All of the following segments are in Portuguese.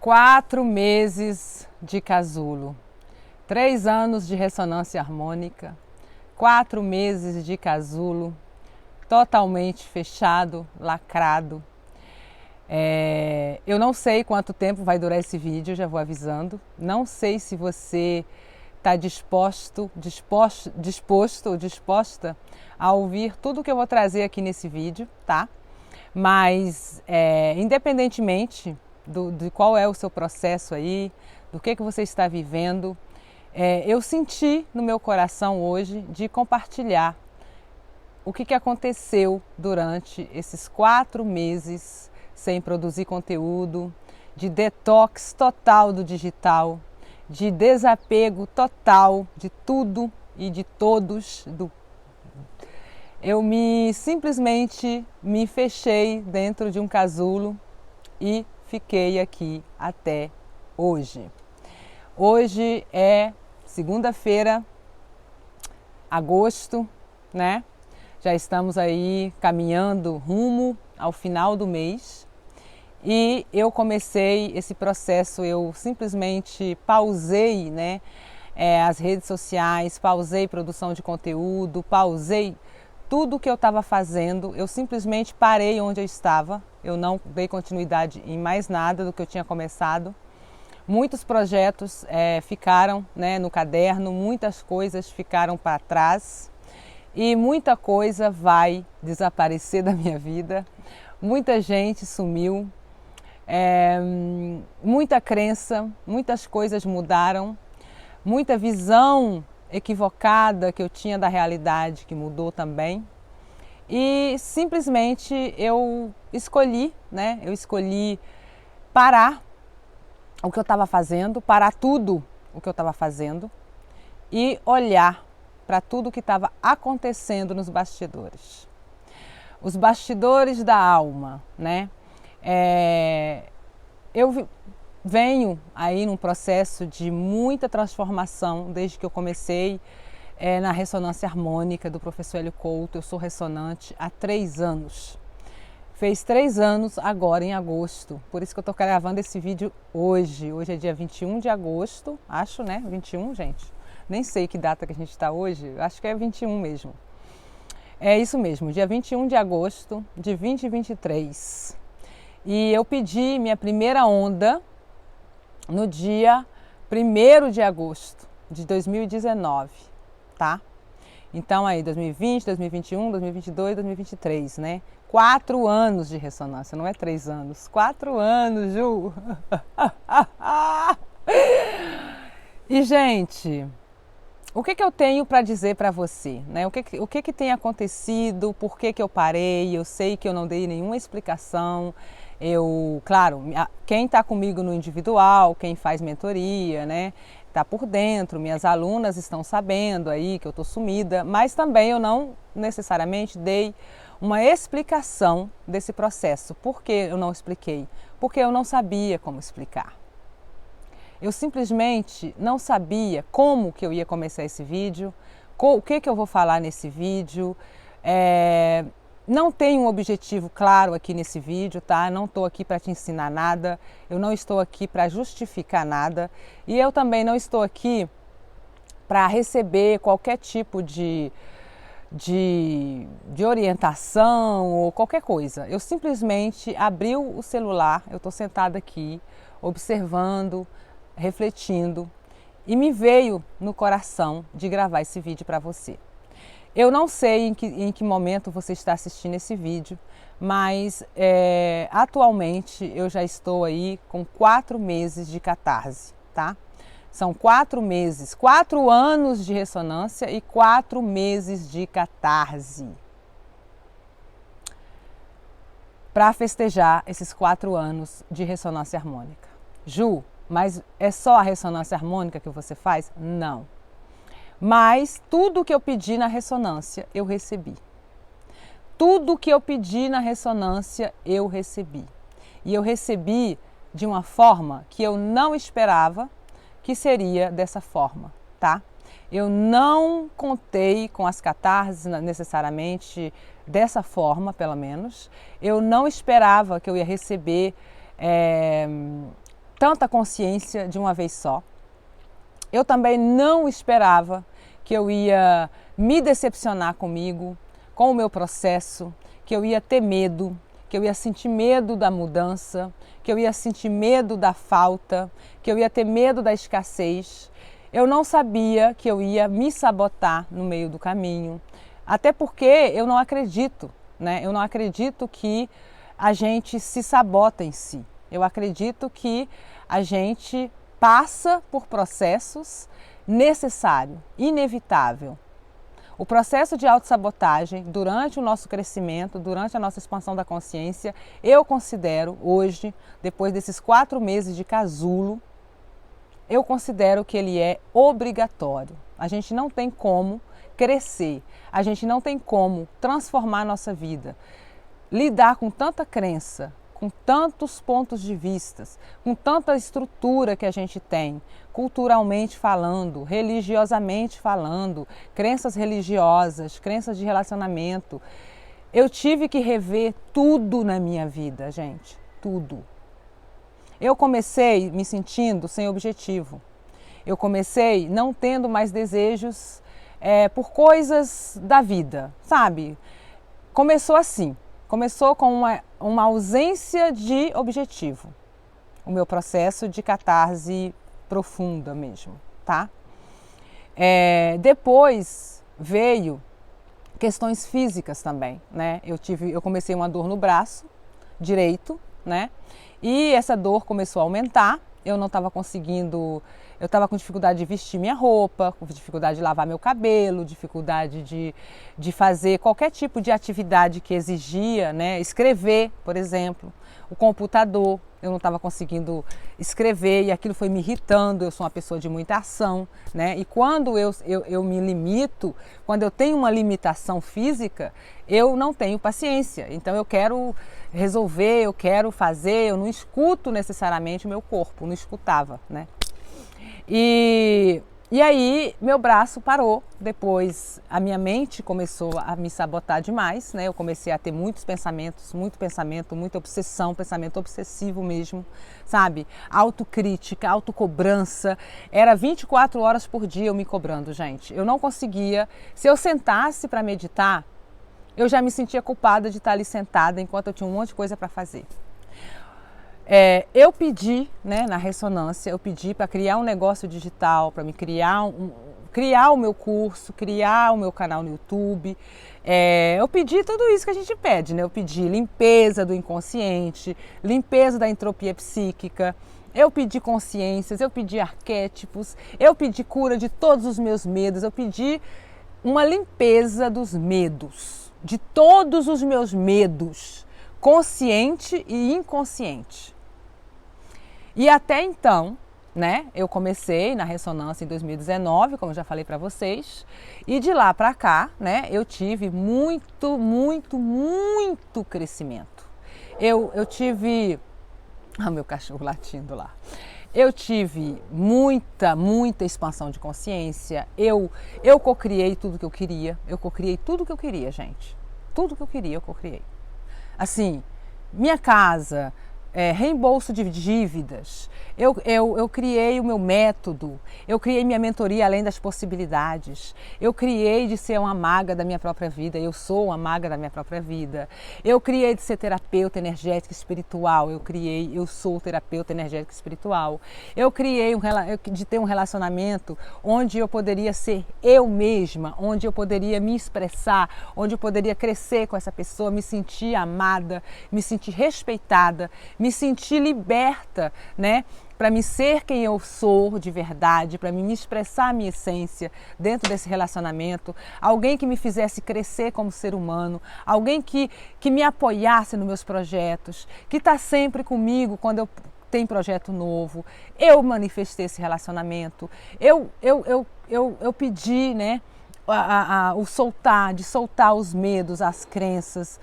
4 meses de casulo, 3 anos de ressonância harmônica, 4 meses de casulo, totalmente fechado, lacrado. Eu não sei quanto tempo vai durar esse vídeo, já vou avisando. Não sei se você está disposto ou disposta a ouvir tudo que eu vou trazer aqui nesse vídeo, tá? Mas, independentemente de qual é o seu processo aí, do que você está vivendo, eu senti no meu coração hoje de compartilhar o que aconteceu durante esses 4 meses sem produzir conteúdo, de detox total do digital, de desapego total de tudo e de todos. Eu simplesmente me fechei dentro de um casulo e fiquei aqui até hoje. Hoje é segunda-feira, agosto, né? Já estamos aí caminhando rumo ao final do mês e eu comecei esse processo, eu simplesmente pausei, né, as redes sociais, pausei produção de conteúdo, pausei tudo que eu estava fazendo, eu simplesmente parei onde eu estava, eu não dei continuidade em mais nada do que eu tinha começado. Muitos projetos ficaram, né, no caderno, muitas coisas ficaram para trás e muita coisa vai desaparecer da minha vida. Muita gente sumiu, muita crença, muitas coisas mudaram, muita visão equivocada que eu tinha da realidade que mudou também. E simplesmente eu escolhi, né? Eu escolhi parar o que eu estava fazendo, parar tudo o que eu estava fazendo e olhar para tudo que estava acontecendo nos bastidores. Os bastidores da alma, né? Eu venho aí num processo de muita transformação desde que eu comecei na ressonância harmônica do professor Hélio Couto. Eu sou ressonante há 3 anos. Fez 3 anos agora em agosto, por isso que eu estou gravando esse vídeo hoje. Hoje é dia 21 de agosto, acho, né? 21, gente. Nem sei que data que a gente está hoje, acho que é 21 mesmo. É isso mesmo, dia 21 de agosto de 2023. E eu pedi minha primeira onda no dia 1º de agosto de 2019, tá? Então aí, 2020, 2021, 2022, 2023, né? 4 anos de ressonância, não é 3 anos. 4 anos, Ju! E, gente, o que eu tenho para dizer para você, né? O que tem acontecido, por que eu parei? Eu sei que eu não dei nenhuma explicação. Claro, quem está comigo no individual, quem faz mentoria, né? Está por dentro, minhas alunas estão sabendo aí que eu estou sumida, mas também eu não necessariamente dei uma explicação desse processo. Por que eu não expliquei? Porque eu não sabia como explicar. Eu simplesmente não sabia como que eu ia começar esse vídeo, o que eu vou falar nesse vídeo. Não tenho um objetivo claro aqui nesse vídeo, tá? Não estou aqui para te ensinar nada, eu não estou aqui para justificar nada e eu também não estou aqui para receber qualquer tipo de orientação ou qualquer coisa. Eu simplesmente abri o celular, eu estou sentada aqui, observando, refletindo e me veio no coração de gravar esse vídeo para você. Eu não sei em que momento você está assistindo esse vídeo, mas atualmente eu já estou aí com 4 meses de catarse, tá? São 4 meses, 4 anos de ressonância e 4 meses de catarse. Para festejar esses 4 anos de ressonância harmônica. Ju, mas é só a ressonância harmônica que você faz? Não. Mas tudo que eu pedi na ressonância, eu recebi. Tudo que eu pedi na ressonância, eu recebi. E eu recebi de uma forma que eu não esperava que seria dessa forma, tá? Eu não contei com as catarses necessariamente dessa forma, pelo menos. Eu não esperava que eu ia receber tanta consciência de uma vez só. Eu também não esperava que eu ia me decepcionar comigo, com o meu processo, que eu ia ter medo, que eu ia sentir medo da mudança, que eu ia sentir medo da falta, que eu ia ter medo da escassez. Eu não sabia que eu ia me sabotar no meio do caminho, até porque eu não acredito, né? Eu não acredito que a gente se sabota em si. Eu acredito que a gente passa por processos necessários, inevitável. O processo de autossabotagem durante o nosso crescimento, durante a nossa expansão da consciência, eu considero hoje, depois desses 4 meses de casulo, eu considero que ele é obrigatório. A gente não tem como crescer, a gente não tem como transformar a nossa vida, lidar com tanta crença, com tantos pontos de vista, com tanta estrutura que a gente tem, culturalmente falando, religiosamente falando, crenças religiosas, crenças de relacionamento. Eu tive que rever tudo na minha vida, gente, tudo. Eu comecei me sentindo sem objetivo. Eu comecei não tendo mais desejos por coisas da vida, sabe? Começou assim, começou com uma ausência de objetivo. O meu processo de catarse profunda mesmo, tá? Depois veio questões físicas também, né? Eu comecei uma dor no braço direito, né? E essa dor começou a aumentar, eu não estava conseguindo, eu estava com dificuldade de vestir minha roupa, com dificuldade de lavar meu cabelo, dificuldade de fazer qualquer tipo de atividade que exigia, né? Escrever, por exemplo, o computador, eu não estava conseguindo escrever e aquilo foi me irritando. Eu sou uma pessoa de muita ação, né? E quando eu me limito, quando eu tenho uma limitação física, eu não tenho paciência. Então eu quero resolver, eu quero fazer, eu não escuto necessariamente o meu corpo, não escutava, né? E aí meu braço parou, depois a minha mente começou a me sabotar demais, né? Eu comecei a ter muitos pensamentos, muito pensamento, muita obsessão, pensamento obsessivo mesmo, sabe? Autocrítica, autocobrança, era 24 horas por dia eu me cobrando, gente. Eu não conseguia, se eu sentasse para meditar, eu já me sentia culpada de estar ali sentada enquanto eu tinha um monte de coisa para fazer. Eu pedi, né, na ressonância, eu pedi para criar um negócio digital, para me criar o meu curso, criar o meu canal no YouTube. Eu pedi tudo isso que a gente pede, né? Eu pedi limpeza do inconsciente, limpeza da entropia psíquica, eu pedi consciências, eu pedi arquétipos, eu pedi cura de todos os meus medos, eu pedi uma limpeza dos medos, de todos os meus medos, consciente e inconsciente. E até então, né, eu comecei na ressonância em 2019, como eu já falei para vocês, e de lá para cá, né, eu tive muito crescimento. Eu tive... Ah, meu cachorro latindo lá. Eu tive muita expansão de consciência, eu cocriei tudo que eu queria, gente. Tudo que eu queria, eu cocriei. Assim, minha casa, reembolso de dívidas, eu criei o meu método, eu criei minha mentoria além das possibilidades, eu criei de ser uma maga da minha própria vida, eu sou uma maga da minha própria vida, eu criei de ser terapeuta energética espiritual, eu sou terapeuta energética espiritual, eu criei de ter um relacionamento onde eu poderia ser eu mesma, onde eu poderia me expressar, onde eu poderia crescer com essa pessoa, me sentir amada, me sentir respeitada, me sentir liberta, né? Para me ser quem eu sou de verdade, para me expressar a minha essência dentro desse relacionamento, alguém que me fizesse crescer como ser humano, alguém que me apoiasse nos meus projetos, que está sempre comigo quando eu tenho projeto novo. Eu manifestei esse relacionamento, eu pedi, né? De soltar os medos, as crenças,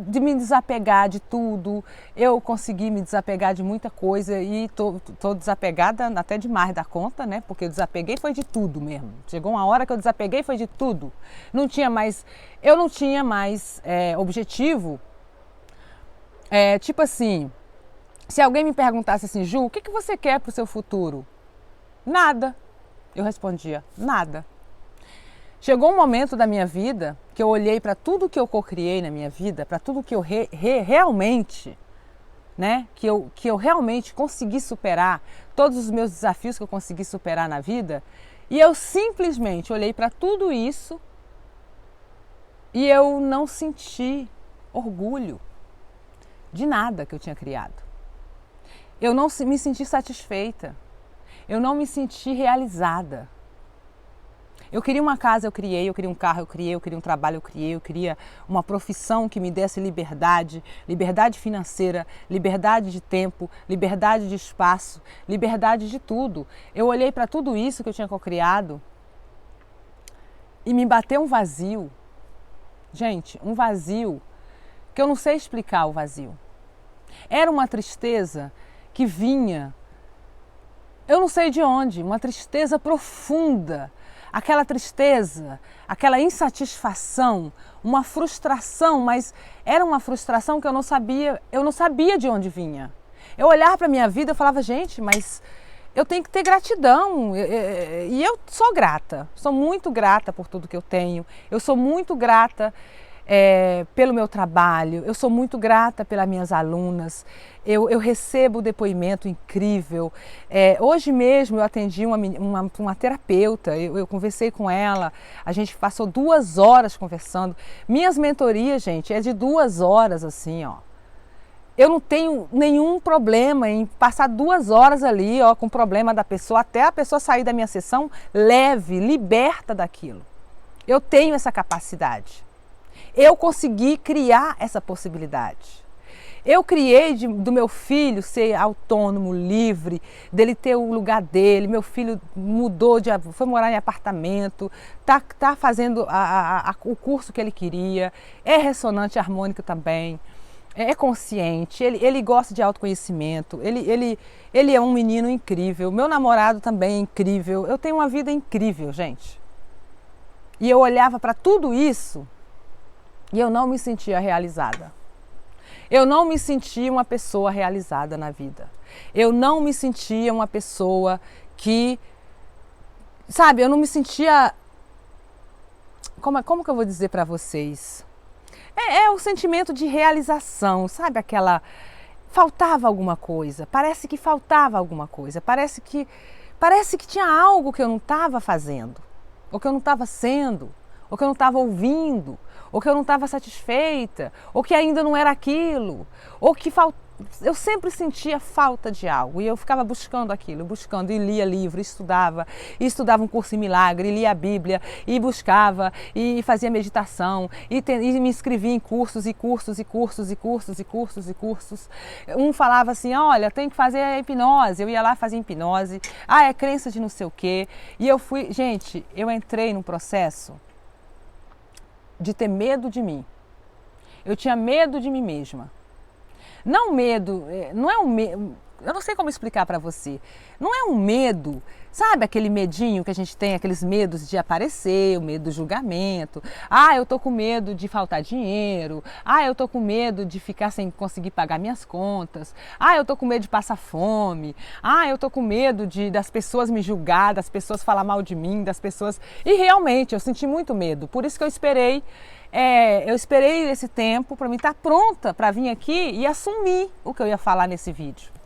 de me desapegar de tudo. Eu consegui me desapegar de muita coisa e tô desapegada até demais da conta, né? Porque eu desapeguei foi de tudo mesmo. Chegou uma hora que eu desapeguei foi de tudo. Eu não tinha mais objetivo. Tipo assim, Se alguém me perguntasse assim, Ju, o que você quer para o seu futuro? Nada. Eu respondia, nada. Chegou um momento da minha vida que eu olhei para tudo que eu cocriei na minha vida, para tudo que eu realmente, né, que eu realmente consegui superar, todos os meus desafios que eu consegui superar na vida, e eu simplesmente olhei para tudo isso e eu não senti orgulho de nada que eu tinha criado. Eu não me senti satisfeita. Eu não me senti realizada. Eu queria uma casa, eu criei, eu queria um carro, eu criei, eu queria um trabalho, eu criei, eu queria uma profissão que me desse liberdade, liberdade financeira, liberdade de tempo, liberdade de espaço, liberdade de tudo. Eu olhei para tudo isso que eu tinha cocriado e me bateu um vazio. Gente, um vazio que eu não sei explicar o vazio. Era uma tristeza que vinha, eu não sei de onde, uma tristeza profunda. Aquela tristeza, aquela insatisfação, uma frustração, mas era uma frustração que eu não sabia de onde vinha. Eu olhava para a minha vida e falava, gente, mas eu tenho que ter gratidão. E eu sou grata, sou muito grata por tudo que eu tenho. Eu sou muito grata pelo meu trabalho, eu sou muito grata pelas minhas alunas, eu recebo depoimento incrível. Hoje mesmo eu atendi uma terapeuta, eu conversei com ela, a gente passou 2 horas conversando. Minhas mentorias, gente, é de 2 horas assim, ó. Eu não tenho nenhum problema em passar 2 horas ali, ó, com o problema da pessoa, até a pessoa sair da minha sessão leve, liberta daquilo. Eu tenho essa capacidade. Eu consegui criar essa possibilidade. Eu criei do meu filho ser autônomo, livre, dele ter o lugar dele. Meu filho foi morar em apartamento, tá fazendo o curso que ele queria, é ressonante harmônico também, é consciente, ele gosta de autoconhecimento, ele é um menino incrível. Meu namorado também é incrível. Eu tenho uma vida incrível, gente. E eu olhava para tudo isso e eu não me sentia realizada. Eu não me sentia uma pessoa realizada na vida. Eu não me sentia uma pessoa que, sabe, eu não me sentia... Como que eu vou dizer para vocês? É o sentimento de realização, sabe? Faltava alguma coisa, parece que faltava alguma coisa, parece que tinha algo que eu não estava fazendo, ou que eu não estava sendo, ou que eu não estava ouvindo, ou que eu não estava satisfeita, ou que ainda não era aquilo, ou que eu sempre sentia falta de algo e eu ficava buscando aquilo, buscando, e lia livro, estudava um curso em milagre, lia a Bíblia, e buscava, e fazia meditação, e me inscrevia em cursos e cursos e cursos e cursos e cursos e cursos. Um falava assim, olha, tem que fazer a hipnose, eu ia lá fazer hipnose, é crença de não sei o quê, e eu fui, gente, eu entrei num processo de ter medo de mim. Eu tinha medo de mim mesma. Não medo, não é um medo, eu não sei como explicar para você. Não é um medo, sabe aquele medinho que a gente tem, aqueles medos de aparecer, o medo do julgamento. Eu tô com medo de faltar dinheiro. Eu tô com medo de ficar sem conseguir pagar minhas contas. Eu tô com medo de passar fome. Eu tô com medo das pessoas me julgar, das pessoas falar mal de mim, das pessoas... E realmente, eu senti muito medo. Por isso que eu esperei esse tempo para mim estar pronta para vir aqui e assumir o que eu ia falar nesse vídeo.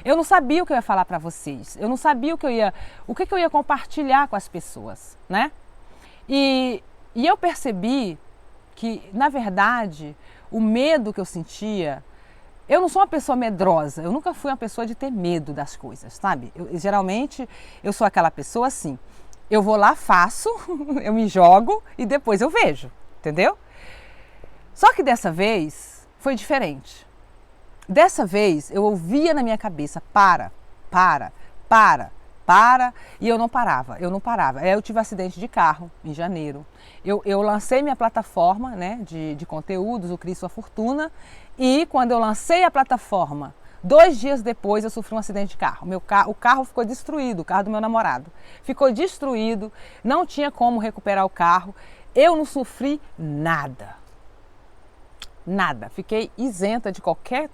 Eu não sabia o que eu ia falar para vocês, eu não sabia o que eu ia compartilhar com as pessoas, né? E eu percebi que, na verdade, o medo que eu sentia, eu não sou uma pessoa medrosa, eu nunca fui uma pessoa de ter medo das coisas, sabe? Geralmente, eu sou aquela pessoa assim, eu vou lá, faço, eu me jogo e depois eu vejo, entendeu? Só que dessa vez foi diferente. Dessa vez eu ouvia na minha cabeça, para, e eu não parava. Eu tive um acidente de carro em janeiro. Eu lancei minha plataforma, né, de conteúdos, o Crie Sua Fortuna, e quando eu lancei a plataforma, 2 dias depois eu sofri um acidente de carro. O carro ficou destruído, o carro do meu namorado. Ficou destruído, não tinha como recuperar o carro. Eu não sofri nada. Nada. Fiquei isenta de qualquer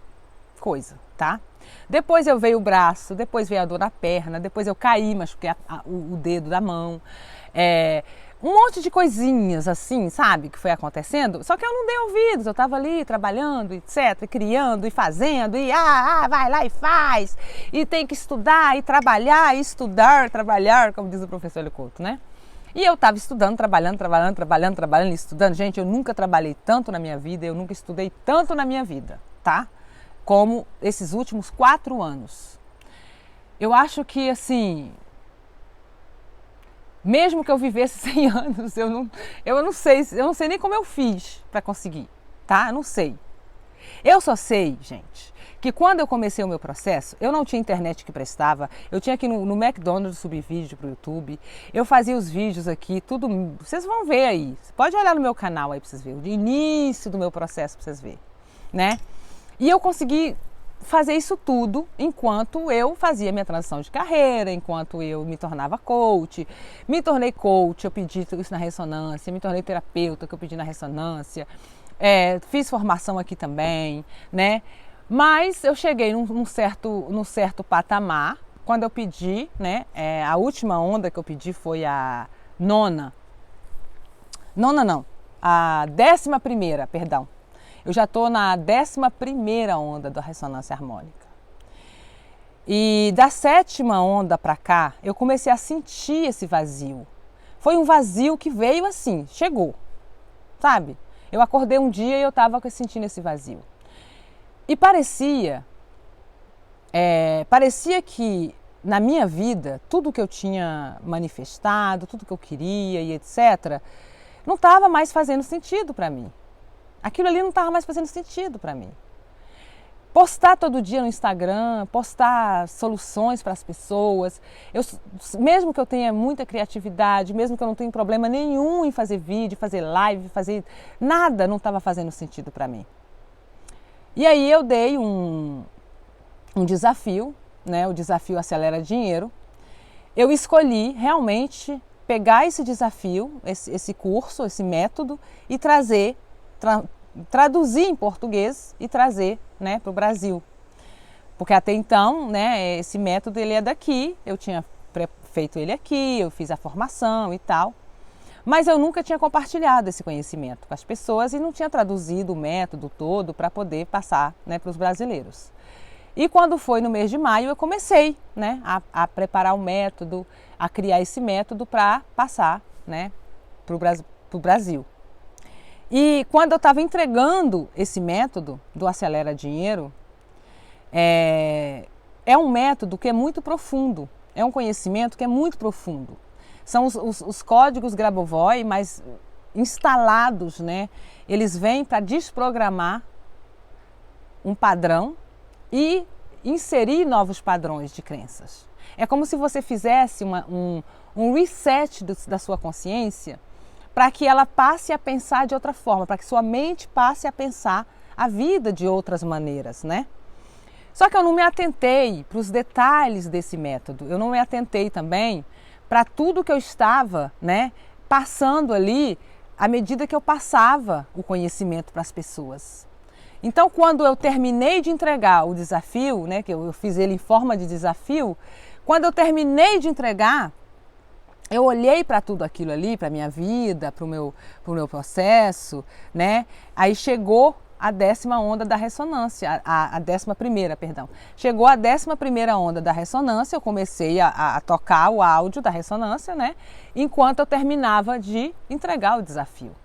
coisa. tá? Depois eu veio o braço, depois veio a dor na perna, depois eu caí, machuquei o dedo da mão. Um monte de coisinhas assim, sabe, que foi acontecendo, só que eu não dei ouvidos, eu estava ali trabalhando, etc, criando e fazendo, e vai lá e faz, e tem que estudar e trabalhar, e estudar, trabalhar, como diz o professor Hélio Couto, né? E eu estava estudando, trabalhando, e estudando. Gente, eu nunca trabalhei tanto na minha vida, eu nunca estudei tanto na minha vida, tá? Como esses últimos 4 anos. Eu acho que, assim, mesmo que eu vivesse 100 anos, eu não sei nem como eu fiz para conseguir, tá? Eu não sei. Eu só sei, gente, que quando eu comecei o meu processo, eu não tinha internet que prestava, eu tinha que ir no McDonald's subir vídeo para o YouTube, eu fazia os vídeos aqui, tudo, vocês vão ver aí, você pode olhar no meu canal aí para vocês verem, o início do meu processo para vocês verem, né? E eu consegui fazer isso tudo enquanto eu fazia minha transição de carreira, enquanto eu me tornava coach. Me tornei coach, eu pedi isso na ressonância, me tornei terapeuta, que eu pedi na ressonância, fiz formação aqui também, né? Mas eu cheguei num certo patamar, quando eu pedi, né? A última onda que eu pedi foi a a 11ª, perdão. Eu já estou na 11ª onda da ressonância harmônica. E da 7ª onda para cá, eu comecei a sentir esse vazio. Foi um vazio que veio assim, chegou, sabe? Eu acordei um dia e eu estava sentindo esse vazio. E parecia que na minha vida, tudo que eu tinha manifestado, tudo que eu queria e etc., não estava mais fazendo sentido para mim. Aquilo ali não estava mais fazendo sentido para mim. Postar todo dia no Instagram, postar soluções para as pessoas, mesmo que eu tenha muita criatividade, mesmo que eu não tenha problema nenhum em fazer vídeo, fazer live, fazer nada, não estava fazendo sentido para mim. E aí eu dei um desafio, né? O desafio Acelera Dinheiro. Eu escolhi realmente pegar esse desafio, esse curso, esse método e traduzir em português e trazer, né, para o Brasil. Porque até então, né, esse método ele é daqui, eu tinha feito ele aqui, eu fiz a formação e tal, mas eu nunca tinha compartilhado esse conhecimento com as pessoas e não tinha traduzido o método todo para poder passar, né, para os brasileiros. E quando foi no mês de maio, eu comecei, né, a preparar o método, a criar esse método para passar, né, para o Brasil. E quando eu estava entregando esse método do Acelera Dinheiro, é um método que é muito profundo, é um conhecimento que é muito profundo. São os códigos Grabovoi, mas instalados, né? Eles vêm para desprogramar um padrão e inserir novos padrões de crenças. É como se você fizesse um reset da sua consciência, para que ela passe a pensar de outra forma, para que sua mente passe a pensar a vida de outras maneiras, né? Só que eu não me atentei para os detalhes desse método, eu não me atentei também para tudo que eu estava, né, passando ali à medida que eu passava o conhecimento para as pessoas. Então, quando eu terminei de entregar o desafio, né, que eu fiz ele em forma de desafio, quando eu terminei de entregar, eu olhei para tudo aquilo ali, para a minha vida, para o meu processo, né? Aí chegou a 10ª onda da ressonância, a 11ª, perdão. Chegou a 11ª onda da ressonância, eu comecei a tocar o áudio da ressonância, né? Enquanto eu terminava de entregar o desafio.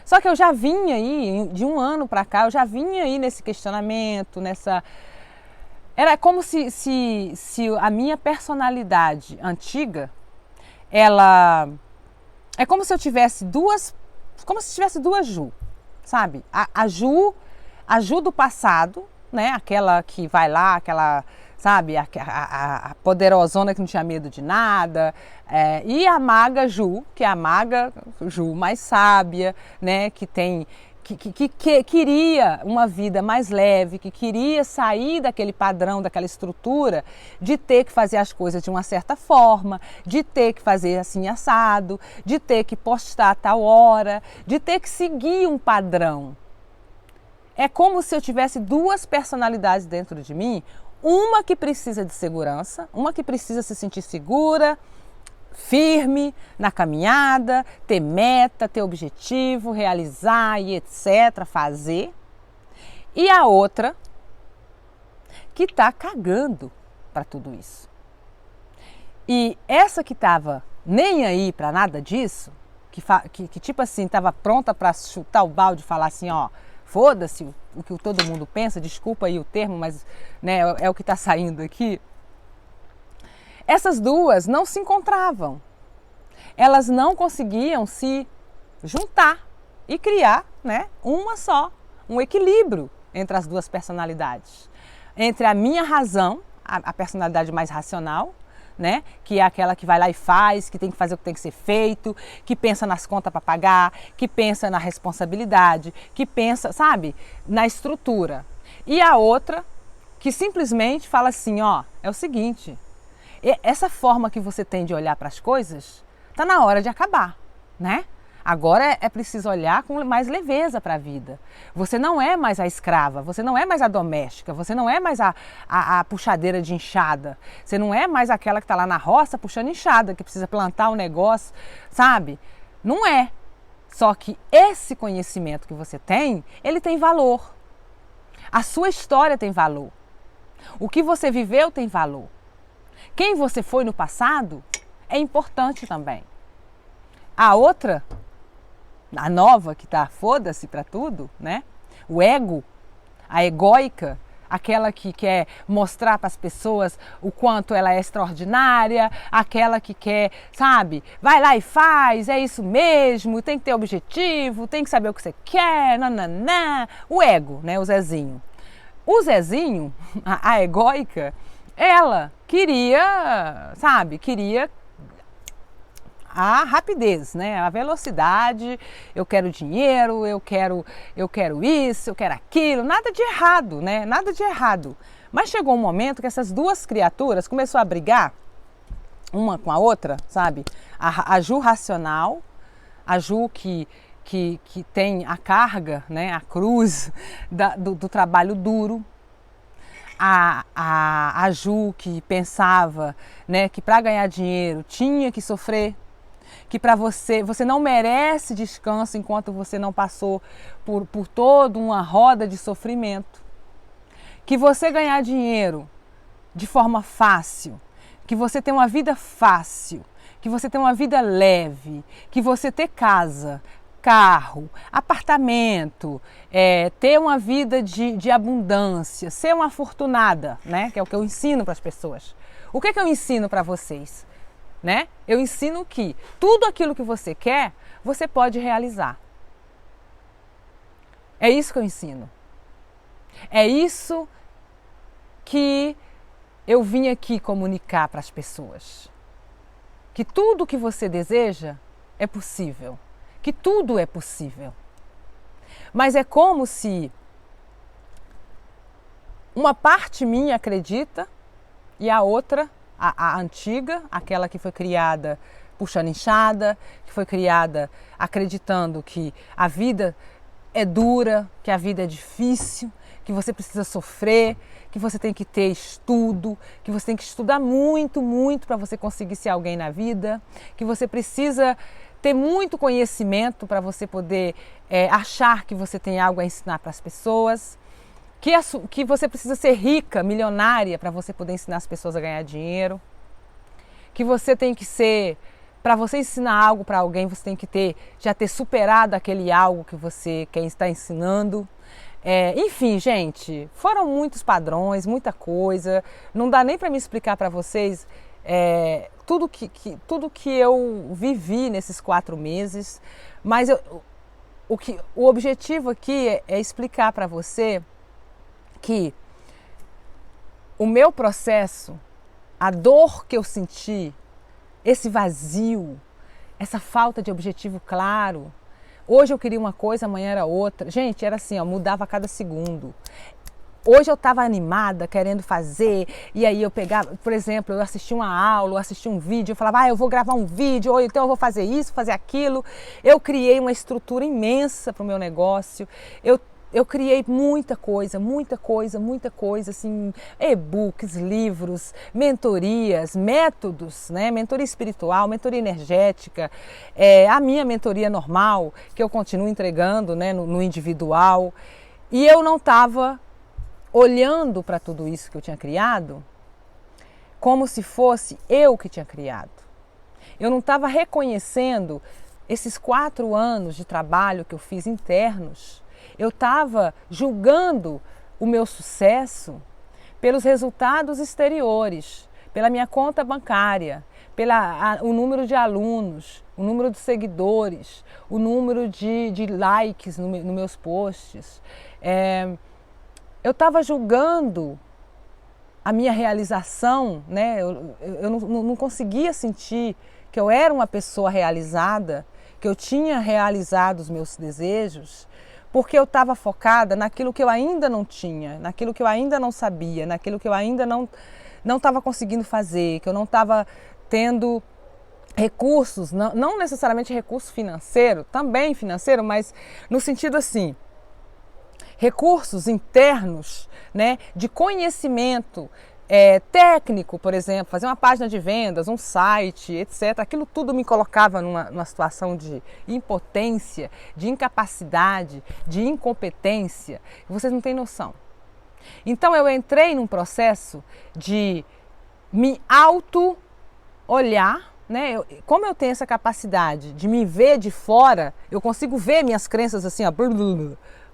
Só que eu já vinha aí, de um ano para cá, eu já vinha aí nesse questionamento, Era como se a minha personalidade antiga, ela é como se eu tivesse duas Ju, sabe? A Ju do passado, né? Aquela que vai lá, aquela, sabe? A poderosona que não tinha medo de nada, e a maga Ju, que é a maga Ju mais sábia, né? Que queria uma vida mais leve, que queria sair daquele padrão, daquela estrutura de ter que fazer as coisas de uma certa forma, de ter que fazer assim assado, de ter que postar a tal hora, de ter que seguir um padrão. É como se eu tivesse duas personalidades dentro de mim, uma que precisa de segurança, uma que precisa se sentir segura, firme na caminhada, ter meta, ter objetivo, realizar e etc, fazer. E a outra que está cagando para tudo isso. E essa que estava nem aí para nada disso, que tipo assim, estava pronta para chutar o balde e falar assim, ó, foda-se o que todo mundo pensa, desculpa aí o termo, mas né, é o que está saindo aqui. Essas duas não se encontravam. Elas não conseguiam se juntar e criar, né, uma só, um equilíbrio entre as duas personalidades. Entre a minha razão, a personalidade mais racional, né, que é aquela que vai lá e faz, que tem que fazer o que tem que ser feito, que pensa nas contas para pagar, que pensa na responsabilidade, que pensa, sabe, na estrutura. E a outra que simplesmente fala assim, ó, é o seguinte, essa forma que você tem de olhar para as coisas, tá na hora de acabar, né? Agora é preciso olhar com mais leveza para a vida. Você não é mais a escrava, você não é mais a doméstica, você não é mais a puxadeira de enxada. Você não é mais aquela que está lá na roça puxando enxada, que precisa plantar um negócio, sabe? Não é. Só que esse conhecimento que você tem, ele tem valor. A sua história tem valor. O que você viveu tem valor. Quem você foi no passado é importante também. A outra, a nova que tá foda-se para tudo, né? O ego, a egóica, aquela que quer mostrar para as pessoas o quanto ela é extraordinária, aquela que quer, sabe, vai lá e faz, é isso mesmo, tem que ter objetivo, tem que saber o que você quer, nananã. O ego, né? O Zezinho. O Zezinho, a egóica, ela queria, sabe, queria a rapidez, né? A velocidade, eu quero dinheiro, eu quero isso, eu quero aquilo, nada de errado, né? Nada de errado. Mas chegou um momento que essas duas criaturas começaram a brigar uma com a outra, sabe? A Ju racional, a Ju que tem a carga, né? A cruz do trabalho duro. A Ju que pensava, né, que para ganhar dinheiro tinha que sofrer, que para você não merece descanso enquanto você não passou por toda uma roda de sofrimento, que você ganhar dinheiro de forma fácil, que você tem uma vida fácil, que você tem uma vida leve, que você ter casa, carro, apartamento, ter uma vida de abundância, ser uma afortunada, né? Que é o que eu ensino para as pessoas. O que eu ensino para vocês? Né? Eu ensino que tudo aquilo que você quer, você pode realizar. É isso que eu ensino. É isso que eu vim aqui comunicar para as pessoas. Que tudo que você deseja é possível. Que tudo é possível. Mas é como se uma parte minha acredita e a outra, a antiga, aquela que foi criada puxando enxada, que foi criada acreditando que a vida é dura, que a vida é difícil, que você precisa sofrer, que você tem que ter estudo, que você tem que estudar muito, muito para você conseguir ser alguém na vida, que você precisa ter muito conhecimento para você poder achar que você tem algo a ensinar para as pessoas, que você precisa ser rica, milionária para você poder ensinar as pessoas a ganhar dinheiro, que você tem que ser, para você ensinar algo para alguém, você tem que já ter superado aquele algo que você quer estar ensinando. Enfim, gente, foram muitos padrões, muita coisa, não dá nem para me explicar para vocês tudo que eu vivi nesses 4 meses, mas o objetivo aqui é explicar para você que o meu processo, a dor que eu senti, esse vazio, essa falta de objetivo claro, hoje eu queria uma coisa, amanhã era outra, gente, era assim, ó, mudava a cada segundo. Hoje eu estava animada, querendo fazer, e aí eu pegava, por exemplo, eu assistia uma aula, eu assistia um vídeo, eu falava, eu vou gravar um vídeo, ou então eu vou fazer isso, fazer aquilo. Eu criei uma estrutura imensa para o meu negócio, eu eu criei muita coisa, assim, e-books, livros, mentorias, métodos, né? Mentoria espiritual, mentoria energética, a minha mentoria normal, que eu continuo entregando, né, no individual. E eu não estava olhando para tudo isso que eu tinha criado como se fosse eu que tinha criado. Eu não estava reconhecendo esses 4 anos de trabalho que eu fiz internos. Eu estava julgando o meu sucesso pelos resultados exteriores, pela minha conta bancária, o número de alunos, o número de seguidores, o número de likes nos meus posts. Eu estava julgando a minha realização, né? Eu não conseguia sentir que eu era uma pessoa realizada, que eu tinha realizado os meus desejos, porque eu estava focada naquilo que eu ainda não tinha, naquilo que eu ainda não sabia, naquilo que eu ainda não estava conseguindo fazer, que eu não estava tendo recursos, não necessariamente recurso financeiro, também financeiro, mas no sentido assim, recursos internos, né, de conhecimento técnico, por exemplo, fazer uma página de vendas, um site, etc. Aquilo tudo me colocava numa situação de impotência, de incapacidade, de incompetência. Vocês não têm noção. Então eu entrei num processo de me auto-olhar, né? Como eu tenho essa capacidade de me ver de fora, eu consigo ver minhas crenças assim, ó,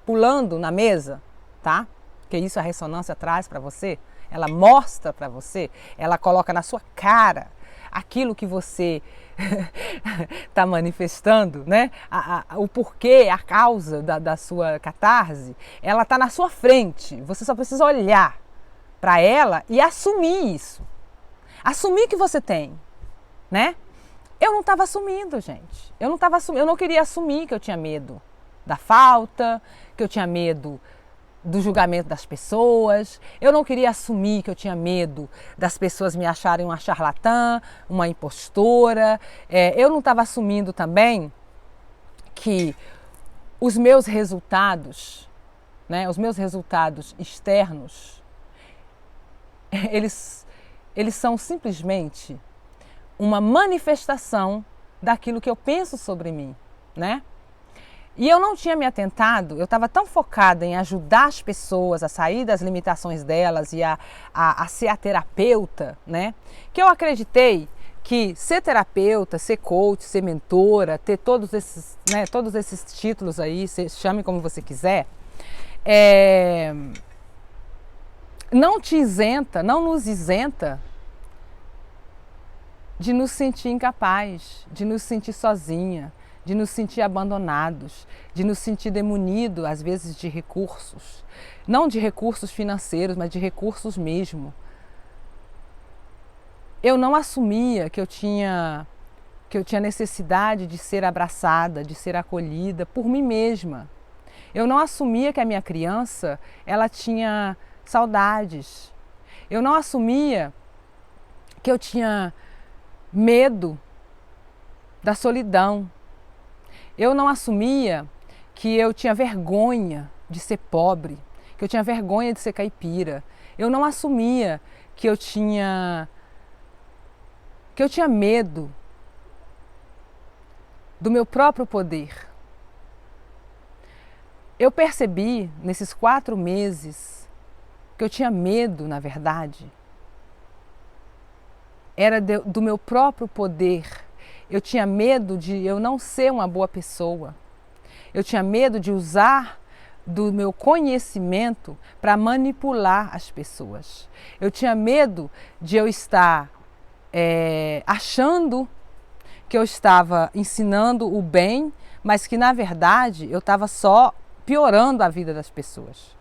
pulando na mesa, tá? Que isso a ressonância traz para você. Ela mostra para você, ela coloca na sua cara aquilo que você está manifestando, né? O porquê, a causa da sua catarse, ela está na sua frente. Você só precisa olhar para ela e assumir isso. Assumir que você tem, né? Eu não estava assumindo, gente. Eu não queria assumir que eu tinha medo da falta, que eu tinha medo do julgamento das pessoas. Eu não queria assumir que eu tinha medo das pessoas me acharem uma charlatã, uma impostora. Eu não estava assumindo também que os meus resultados, né, os meus resultados externos, eles são simplesmente uma manifestação daquilo que eu penso sobre mim, né? E eu não tinha me atentado, eu estava tão focada em ajudar as pessoas a sair das limitações delas e a ser a terapeuta, né? Que eu acreditei que ser terapeuta, ser coach, ser mentora, ter todos esses títulos aí, chame como você quiser, não nos isenta de nos sentir incapaz, de nos sentir sozinha, de nos sentir abandonados, de nos sentir demunidos, às vezes, de recursos. Não de recursos financeiros, mas de recursos mesmo. Eu não assumia que eu tinha necessidade de ser abraçada, de ser acolhida por mim mesma. Eu não assumia que a minha criança, ela tinha saudades. Eu não assumia que eu tinha medo da solidão. Eu não assumia que eu tinha vergonha de ser pobre, que eu tinha vergonha de ser caipira. Eu não assumia que eu tinha medo do meu próprio poder. Eu percebi nesses 4 meses que eu tinha medo, na verdade, era do meu próprio poder. Eu tinha medo de eu não ser uma boa pessoa. Eu tinha medo de usar do meu conhecimento para manipular as pessoas. Eu tinha medo de eu estar achando que eu estava ensinando o bem, mas que na verdade eu estava só piorando a vida das pessoas.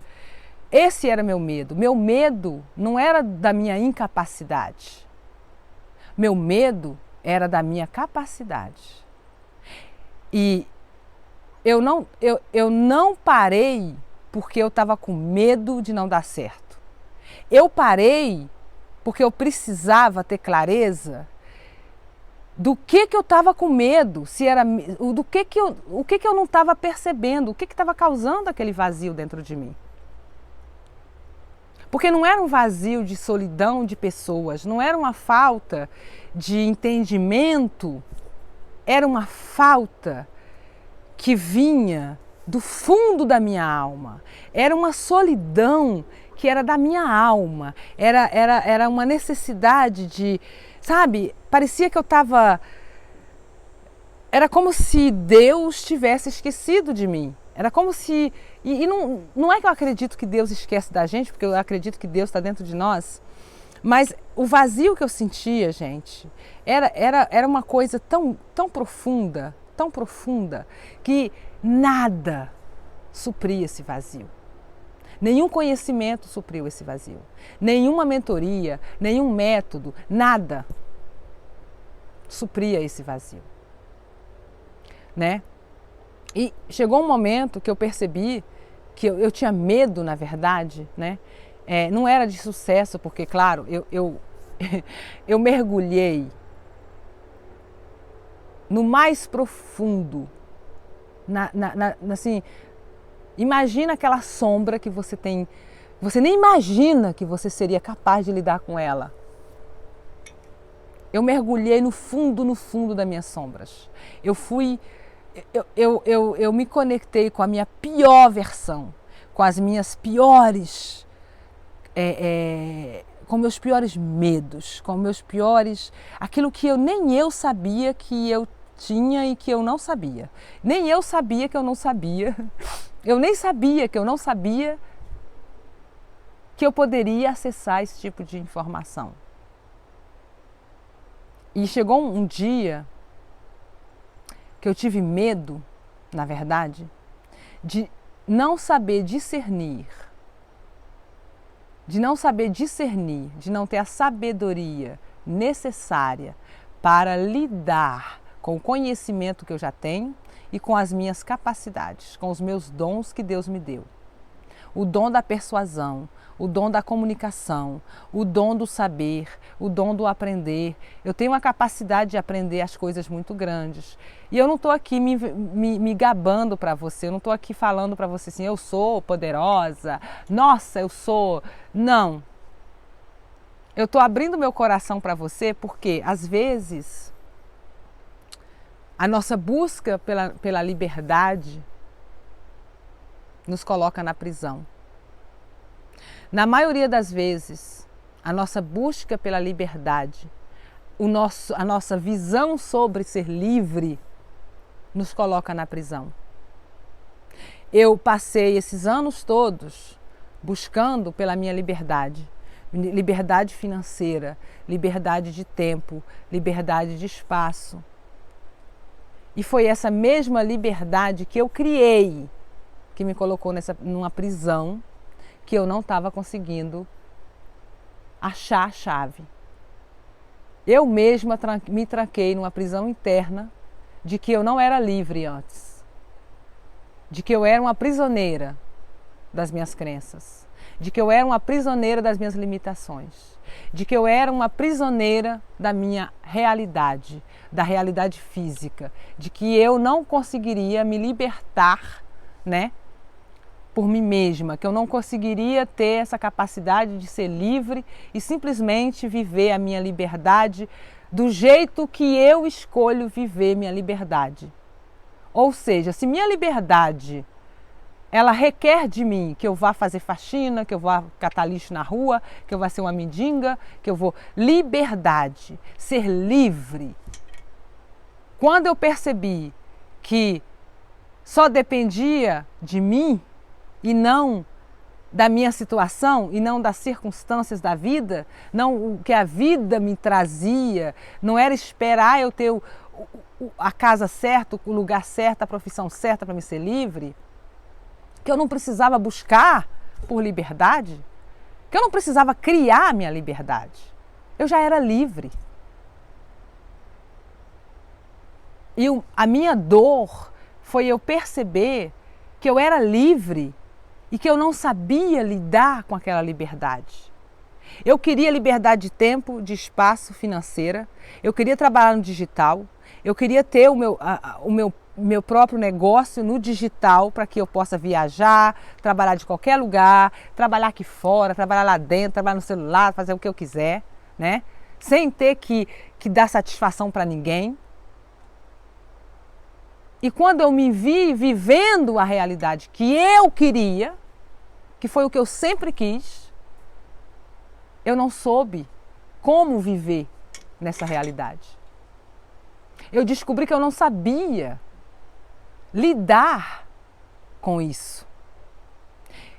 Esse era meu medo. Meu medo não era da minha incapacidade. Meu medo era da minha capacidade. E eu não parei porque eu estava com medo de não dar certo. Eu parei porque eu precisava ter clareza do que eu estava com medo, se era do que eu não estava percebendo, o que estava causando aquele vazio dentro de mim. Porque não era um vazio de solidão de pessoas, não era uma falta de entendimento, era uma falta que vinha do fundo da minha alma. Era uma solidão que era da minha alma, era uma necessidade de, sabe, parecia que eu estava... Era como se Deus tivesse esquecido de mim. Era como se... E não é que eu acredito que Deus esquece da gente, porque eu acredito que Deus está dentro de nós, mas o vazio que eu sentia, gente, era uma coisa tão profunda, que nada supria esse vazio. Nenhum conhecimento supriu esse vazio. Nenhuma mentoria, nenhum método, nada supria esse vazio. Né? E chegou um momento que eu percebi que eu tinha medo, na verdade, né? Não era de sucesso, porque, claro, eu mergulhei no mais profundo, assim, imagina aquela sombra que você tem, você nem imagina que você seria capaz de lidar com ela. Eu mergulhei no fundo das minhas sombras. Eu me conectei com a minha pior versão, com as minhas piores, com meus piores medos, com meus piores, aquilo que nem eu sabia que eu tinha e que eu não sabia. Nem eu sabia que eu não sabia. Eu nem sabia que eu não sabia que eu poderia acessar esse tipo de informação. E chegou um dia que eu tive medo, na verdade, de não saber discernir, de não ter a sabedoria necessária para lidar com o conhecimento que eu já tenho e com as minhas capacidades, com os meus dons que Deus me deu. O dom da persuasão, o dom da comunicação, o dom do saber, o dom do aprender. Eu tenho uma capacidade de aprender as coisas muito grandes. E eu não estou aqui me gabando para você, eu não estou aqui falando para você assim, eu sou poderosa, nossa, eu sou... Não. Eu estou abrindo meu coração para você porque, às vezes, a nossa busca pela liberdade nos coloca na prisão. Na maioria das vezes, a nossa busca pela liberdade, a nossa visão sobre ser livre, nos coloca na prisão. Eu passei esses anos todos buscando pela minha liberdade. Liberdade financeira, liberdade de tempo, liberdade de espaço. E foi essa mesma liberdade que eu criei, que me colocou numa prisão, que eu não estava conseguindo achar a chave. Eu mesma me tranquei numa prisão interna de que eu não era livre antes. De que eu era uma prisioneira das minhas crenças. De que eu era uma prisioneira das minhas limitações. De que eu era uma prisioneira da minha realidade, da realidade física. De que eu não conseguiria me libertar, né? Por mim mesma, que eu não conseguiria ter essa capacidade de ser livre e simplesmente viver a minha liberdade do jeito que eu escolho viver minha liberdade. Ou seja, se minha liberdade ela requer de mim que eu vá fazer faxina, que eu vá catar lixo na rua, que eu vá ser uma mendiga, que eu vou... Liberdade, ser livre. Quando eu percebi que só dependia de mim, e não da minha situação, e não das circunstâncias da vida, não o que a vida me trazia, não era esperar eu ter a casa certa, o lugar certo, a profissão certa para me ser livre, que eu não precisava buscar por liberdade, que eu não precisava criar a minha liberdade. Eu já era livre. E a minha dor foi eu perceber que eu era livre e que eu não sabia lidar com aquela liberdade. Eu queria liberdade de tempo, de espaço, financeira. Eu queria trabalhar no digital. Eu queria ter o meu próprio negócio no digital para que eu possa viajar, trabalhar de qualquer lugar, trabalhar aqui fora, trabalhar lá dentro, trabalhar no celular, fazer o que eu quiser, né? Sem ter que dar satisfação para ninguém. E quando eu me vi vivendo a realidade que eu queria, que foi o que eu sempre quis, eu não soube como viver nessa realidade. Eu descobri que eu não sabia lidar com isso.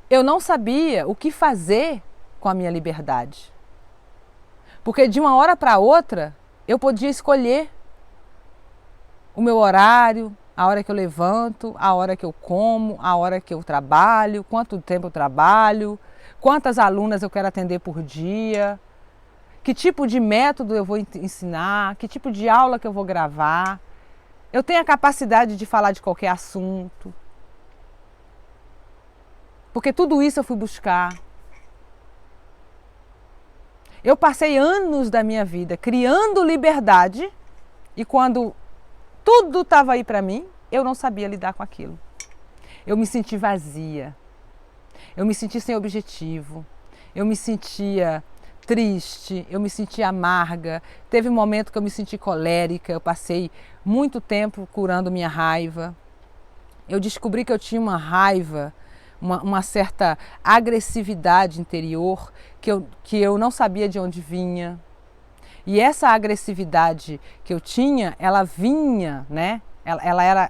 Eu não sabia o que fazer com a minha liberdade. Porque de uma hora para outra, eu podia escolher o meu horário, a hora que eu levanto, a hora que eu como, a hora que eu trabalho, quanto tempo eu trabalho, quantas alunas eu quero atender por dia, que tipo de método eu vou ensinar, que tipo de aula que eu vou gravar. Eu tenho a capacidade de falar de qualquer assunto. Porque tudo isso eu fui buscar. Eu passei anos da minha vida criando liberdade e quando tudo estava aí para mim, eu não sabia lidar com aquilo. Eu me senti vazia. Eu me senti sem objetivo. Eu me sentia triste, eu me sentia amarga. Teve um momento que eu me senti colérica. Eu passei muito tempo curando minha raiva. Eu descobri que eu tinha uma raiva, uma certa agressividade interior que eu não sabia de onde vinha. E essa agressividade que eu tinha, ela vinha, né? Ela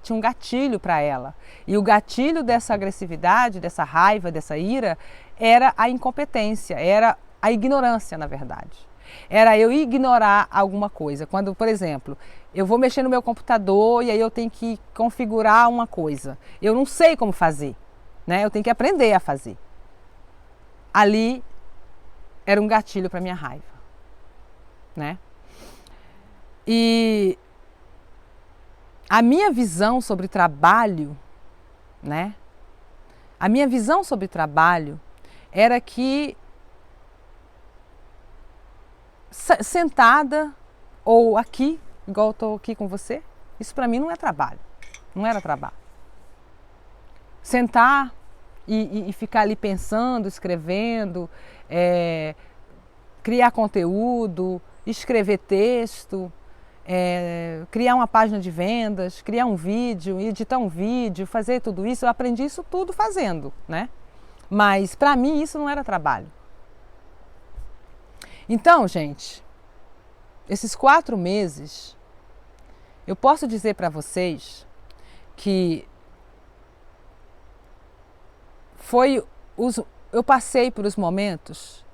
tinha um gatilho para ela. E o gatilho dessa agressividade, dessa raiva, dessa ira, era a incompetência, era a ignorância, na verdade. Era eu ignorar alguma coisa. Quando, por exemplo, eu vou mexer no meu computador e aí eu tenho que configurar uma coisa. Eu não sei como fazer, né? Eu tenho que aprender a fazer. Ali era um gatilho para minha raiva, né? E a minha visão sobre trabalho, né? A minha visão sobre trabalho era que sentada ou aqui, igual eu estou aqui com você, isso para mim não é trabalho, não era trabalho. Sentar e ficar ali pensando, escrevendo, criar conteúdo, escrever texto, criar uma página de vendas, criar um vídeo, editar um vídeo, fazer tudo isso, eu aprendi isso tudo fazendo, né? Mas para mim isso não era trabalho. Então, gente, esses 4 meses, eu posso dizer para vocês que eu passei por os momentos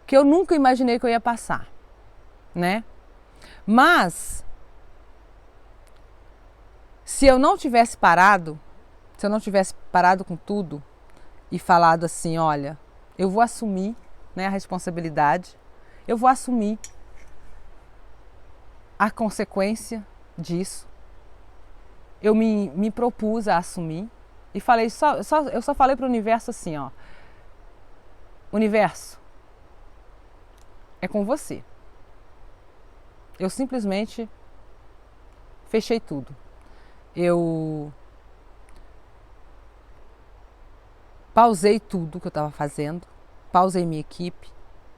que eu nunca imaginei que eu ia passar, né? Mas, se eu não tivesse parado com tudo e falado assim, olha, eu vou assumir, né, a responsabilidade, eu vou assumir a consequência disso. Eu me propus a assumir e falei eu só falei para o universo assim, ó, universo, é com você. Eu simplesmente fechei tudo. Eu pausei tudo que eu estava fazendo, pausei minha equipe,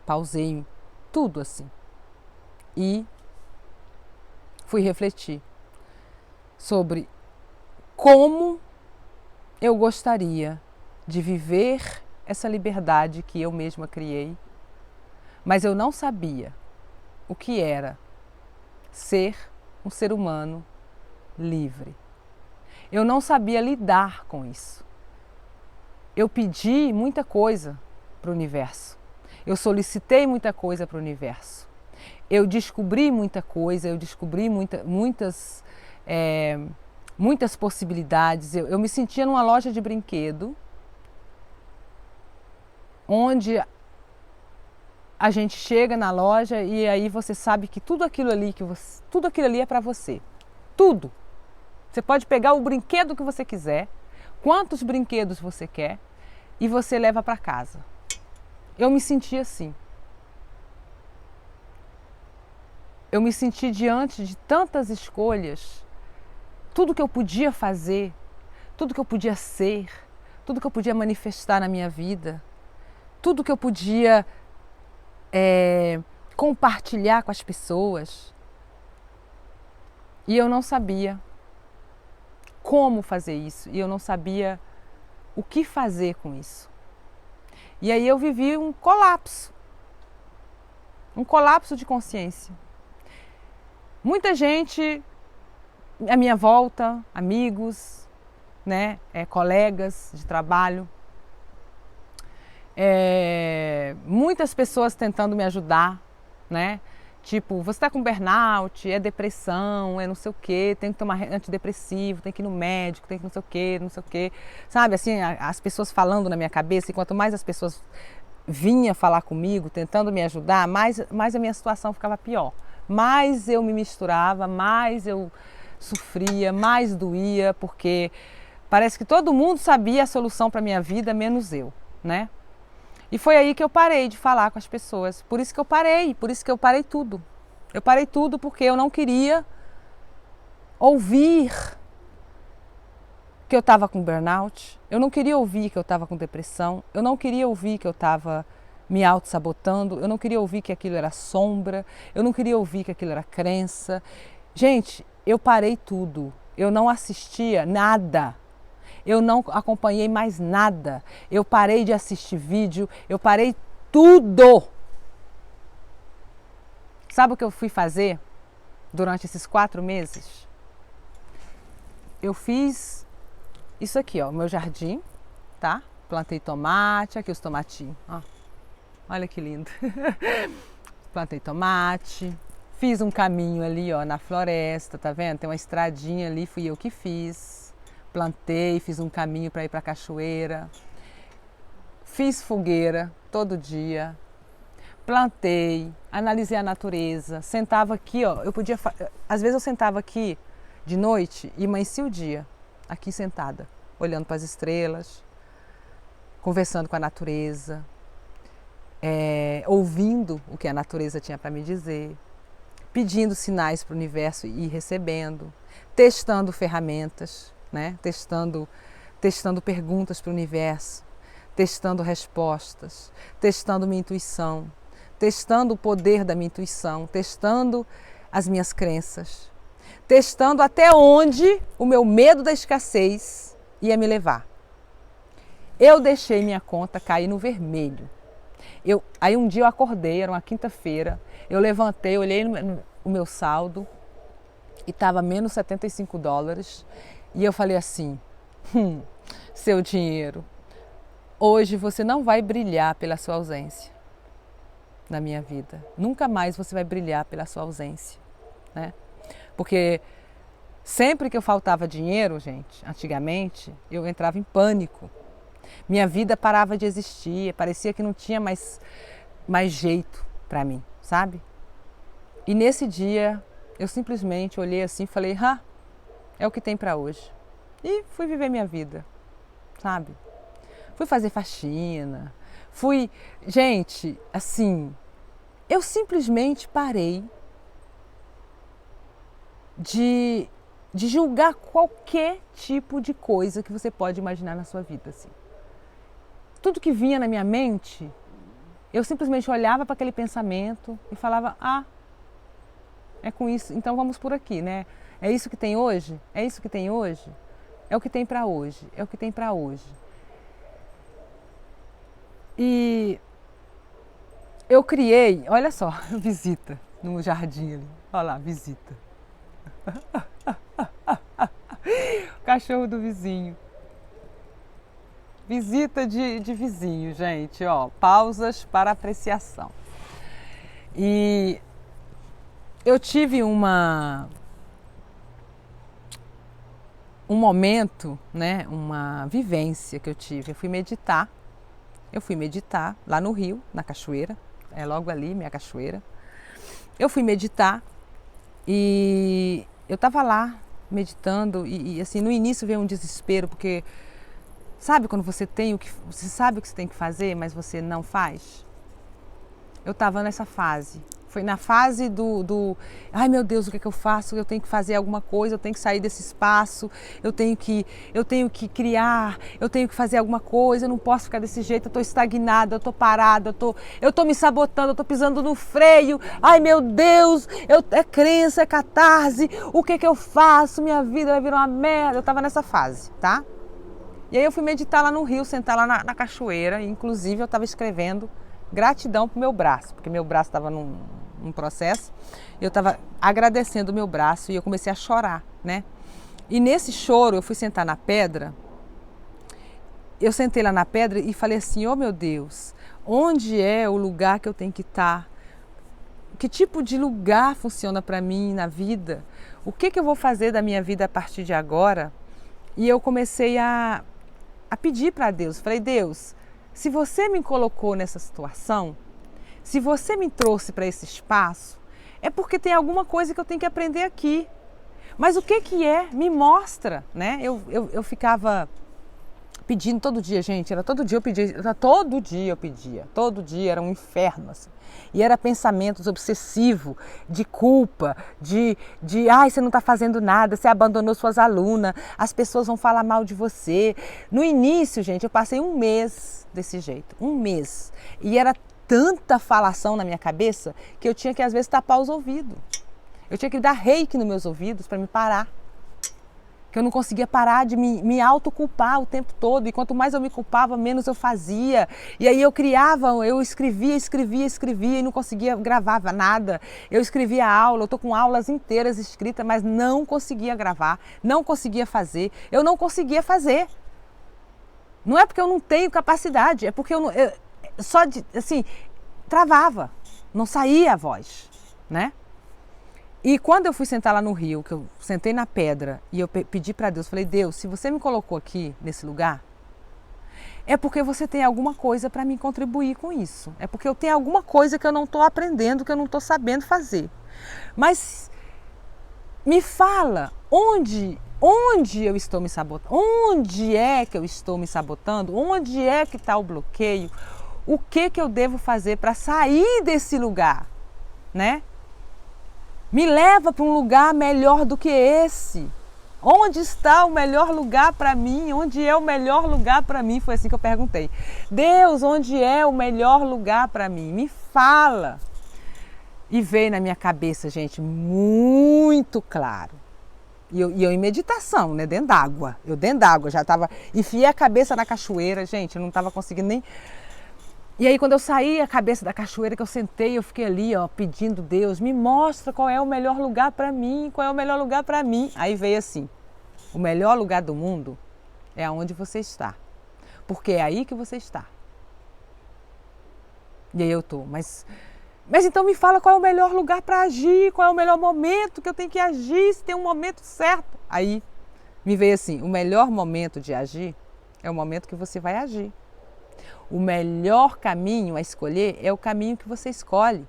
pausei tudo assim. E fui refletir sobre como eu gostaria de viver essa liberdade que eu mesma criei, mas eu não sabia o que era ser um ser humano livre. Eu não sabia lidar com isso. Eu pedi muita coisa para o universo. Eu solicitei muita coisa para o universo. Eu descobri muita coisa, eu descobri muitas possibilidades. Eu me sentia numa loja de brinquedo, onde a gente chega na loja e aí você sabe que tudo aquilo ali é para você. Tudo. Você pode pegar o brinquedo que você quiser, quantos brinquedos você quer, e você leva para casa. eu me senti assim. Eu me senti diante de tantas escolhas, tudo que eu podia fazer, tudo que eu podia ser, tudo que eu podia manifestar na minha vida, tudo que eu podia compartilhar com as pessoas. E eu não sabia como fazer isso, e eu não sabia o que fazer com isso. E aí eu vivi um colapso de consciência. Muita gente à minha volta, amigos, né, colegas de trabalho, muitas pessoas tentando me ajudar, né? Tipo, você está com burnout, é depressão, é não sei o quê, tem que tomar antidepressivo, tem que ir no médico, tem que não sei o quê, não sei o quê. Sabe, assim, as pessoas falando na minha cabeça, e quanto mais as pessoas vinham falar comigo, tentando me ajudar, mais a minha situação ficava pior. Mais eu me misturava, mais eu sofria, mais doía, porque parece que todo mundo sabia a solução para a minha vida, menos eu, né? E foi aí que eu parei de falar com as pessoas. Por isso que eu parei tudo. Eu parei tudo porque eu não queria ouvir que eu estava com burnout, eu não queria ouvir que eu estava com depressão, eu não queria ouvir que eu estava me auto-sabotando, eu não queria ouvir que aquilo era sombra, eu não queria ouvir que aquilo era crença. Gente, eu parei tudo, eu não assistia nada. Eu não acompanhei mais nada. Eu parei de assistir vídeo, eu parei tudo. Sabe o que eu fui fazer durante esses 4 meses? Eu fiz isso aqui, ó, meu jardim, tá? Plantei tomate, aqui os tomatinhos, ó. Olha que lindo. Plantei tomate, fiz um caminho ali, ó, na floresta, tá vendo? Tem uma estradinha ali, fui eu que fiz. Plantei, fiz um caminho para ir para a cachoeira, fiz fogueira todo dia, plantei, analisei a natureza, sentava aqui, ó, às vezes eu sentava aqui de noite e amanhecia o dia, aqui sentada, olhando para as estrelas, conversando com a natureza, ouvindo o que a natureza tinha para me dizer, pedindo sinais para o universo e recebendo, testando ferramentas, né? Testando perguntas para o universo, testando respostas, testando minha intuição, testando o poder da minha intuição, testando as minhas crenças, testando até onde o meu medo da escassez ia me levar. Eu deixei minha conta cair no vermelho. Aí um dia eu acordei, era uma quinta-feira, eu levantei, olhei o meu saldo e estava menos $75. E eu falei assim, seu dinheiro, hoje você não vai brilhar pela sua ausência na minha vida. Nunca mais você vai brilhar pela sua ausência, né? Porque sempre que eu faltava dinheiro, gente, antigamente, eu entrava em pânico. Minha vida parava de existir, parecia que não tinha mais jeito para mim, sabe? E nesse dia, eu simplesmente olhei assim e falei, é o que tem para hoje. E fui viver minha vida, sabe? Fui fazer faxina, Gente, assim, eu simplesmente parei de julgar qualquer tipo de coisa que você pode imaginar na sua vida, assim. Tudo que vinha na minha mente, eu simplesmente olhava para aquele pensamento e falava, é com isso, então vamos por aqui, né? É isso que tem hoje? É isso que tem hoje? É o que tem para hoje, é o que tem para hoje. E eu criei, olha só, visita no jardim ali, olha lá, visita. O cachorro do vizinho. Visita de vizinho, gente, ó, pausas para apreciação. E eu tive um momento, né, uma vivência que eu tive. Eu fui meditar lá no Rio, na cachoeira, é logo ali minha cachoeira. Eu fui meditar e eu estava lá meditando e assim, no início veio um desespero, porque sabe quando você sabe o que você tem que fazer, mas você não faz? eu estava nessa fase. Foi na fase ai meu Deus, o que é que eu faço? Eu tenho que fazer alguma coisa, eu tenho que sair desse espaço, eu tenho que criar, eu tenho que fazer alguma coisa, eu não posso ficar desse jeito, eu estou estagnada, eu estou parada, eu tô me sabotando, eu estou pisando no freio. Ai meu Deus, é crença, é catarse, o que é que eu faço? Minha vida vai virar uma merda. Eu estava nessa fase, tá? E aí eu fui meditar lá no Rio, sentar lá na cachoeira, e inclusive eu estava escrevendo gratidão pro meu braço, porque meu braço estava num processo, eu estava agradecendo o meu braço e eu comecei a chorar, né? E nesse choro eu fui sentar na pedra, eu sentei lá na pedra e falei assim, oh meu Deus, onde é o lugar que eu tenho que estar? Que tipo de lugar funciona para mim na vida? O que eu vou fazer da minha vida a partir de agora? E eu comecei a pedir para Deus, falei, Deus, se você me colocou nessa situação, se você me trouxe para esse espaço, é porque tem alguma coisa que eu tenho que aprender aqui. Mas o que é? Me mostra, né? Eu ficava pedindo todo dia, gente, era todo dia eu pedia, todo dia era um inferno, assim. E era pensamentos obsessivos, de culpa, ai, você não está fazendo nada, você abandonou suas alunas, as pessoas vão falar mal de você. No início, gente, eu passei um mês desse jeito, um mês. E era tanta falação na minha cabeça que eu tinha que, às vezes, tapar os ouvidos. Eu tinha que dar reiki nos meus ouvidos para me parar. Que eu não conseguia parar de me autoculpar o tempo todo. E quanto mais eu me culpava, menos eu fazia. E aí eu criava, eu escrevia e não conseguia gravar nada. Eu escrevia aula, eu estou com aulas inteiras escritas, mas não conseguia gravar, não conseguia fazer. Eu não conseguia fazer. Não é porque eu não tenho capacidade, é porque travava, não saía a voz, né? E quando eu fui sentar lá no Rio, que eu sentei na pedra e eu pedi para Deus, falei, Deus, se você me colocou aqui nesse lugar, é porque você tem alguma coisa para me contribuir com isso. É porque eu tenho alguma coisa que eu não estou aprendendo, que eu não estou sabendo fazer. Mas me fala, onde eu estou me sabotando? Onde é que eu estou me sabotando? Onde é que está o bloqueio? O que eu devo fazer para sair desse lugar, né? Me leva para um lugar melhor do que esse. Onde está o melhor lugar para mim? Onde é o melhor lugar para mim? Foi assim que eu perguntei. Deus, onde é o melhor lugar para mim? Me fala. E veio na minha cabeça, gente, muito claro. E eu em meditação, né? Dentro d'água. Eu dentro d'água, já estava... Enfiei a cabeça na cachoeira, gente, eu não estava conseguindo nem... E aí quando eu saí a cabeça da cachoeira, que eu sentei, eu fiquei ali, ó, pedindo, Deus, me mostra qual é o melhor lugar para mim, qual é o melhor lugar para mim. Aí veio assim, o melhor lugar do mundo é aonde você está, porque é aí que você está. E aí eu tô, mas então me fala qual é o melhor lugar para agir, qual é o melhor momento que eu tenho que agir, se tem um momento certo. Aí me veio assim, o melhor momento de agir é o momento que você vai agir. O melhor caminho a escolher é o caminho que você escolhe.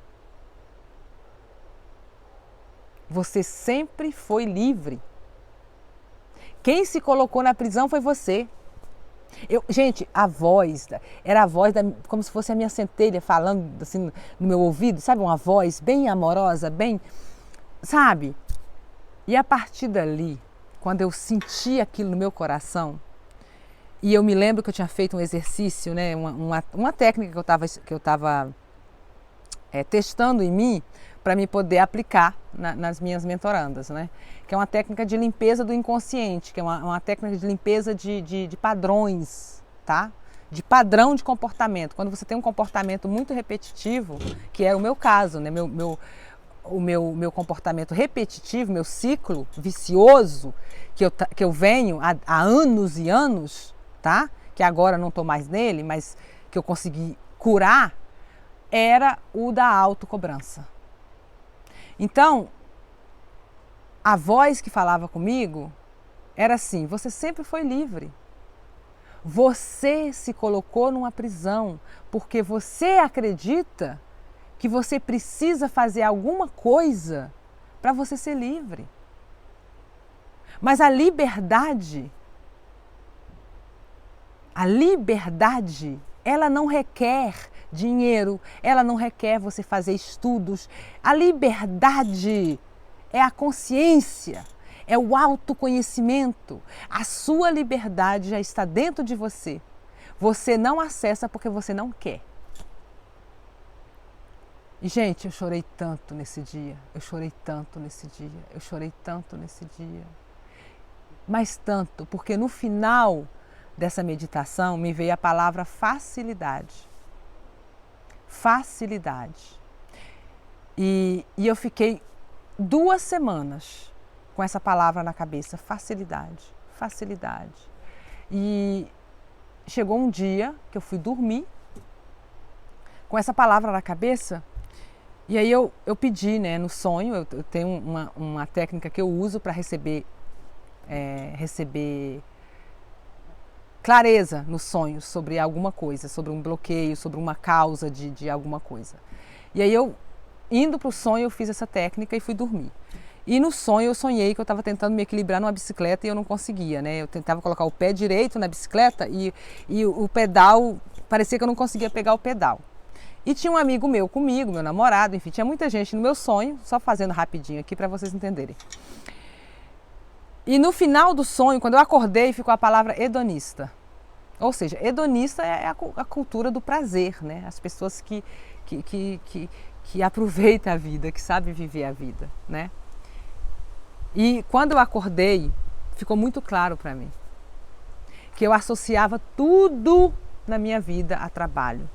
Você sempre foi livre. Quem se colocou na prisão foi você. Gente, a voz, era a voz como se fosse a minha centelha falando assim no meu ouvido, sabe? Uma voz bem amorosa, bem, sabe? E a partir dali, quando eu senti aquilo no meu coração, e eu me lembro que eu tinha feito um exercício, né, uma técnica que eu estava testando em mim para me poder aplicar nas minhas mentorandas, né? Que é uma técnica de limpeza do inconsciente, que é uma técnica de limpeza de padrões, tá? De padrão de comportamento. Quando você tem um comportamento muito repetitivo, que é o meu caso, né? O meu comportamento repetitivo, meu ciclo vicioso, que eu venho há anos e anos, tá? Que agora não estou mais nele, mas que eu consegui curar, era o da autocobrança. Então, a voz que falava comigo era assim, você sempre foi livre. Você se colocou numa prisão porque você acredita que você precisa fazer alguma coisa para você ser livre. Mas a liberdade, ela não requer dinheiro, ela não requer você fazer estudos. A liberdade é a consciência, é o autoconhecimento. A sua liberdade já está dentro de você. Você não acessa porque você não quer. E, gente, eu chorei tanto nesse dia, eu chorei tanto nesse dia, eu chorei tanto nesse dia. Mas tanto, porque no final dessa meditação me veio a palavra facilidade. Facilidade. E eu fiquei 2 semanas com essa palavra na cabeça, facilidade, facilidade. E chegou um dia que eu fui dormir com essa palavra na cabeça. E aí eu pedi, né, no sonho, eu tenho uma técnica que eu uso para receber clareza no sonho sobre alguma coisa, sobre um bloqueio, sobre uma causa de alguma coisa. E aí eu, indo para o sonho, eu fiz essa técnica e fui dormir. E no sonho eu sonhei que eu estava tentando me equilibrar numa bicicleta e eu não conseguia, né? Eu tentava colocar o pé direito na bicicleta e o pedal, parecia que eu não conseguia pegar o pedal. E tinha um amigo meu comigo, meu namorado, enfim, tinha muita gente no meu sonho, só fazendo rapidinho aqui para vocês entenderem. E no final do sonho, quando eu acordei, ficou a palavra hedonista. Ou seja, hedonista é a cultura do prazer, né? As pessoas que aproveitam a vida, que sabem viver a vida, né? E quando eu acordei, ficou muito claro para mim que eu associava tudo na minha vida a trabalho.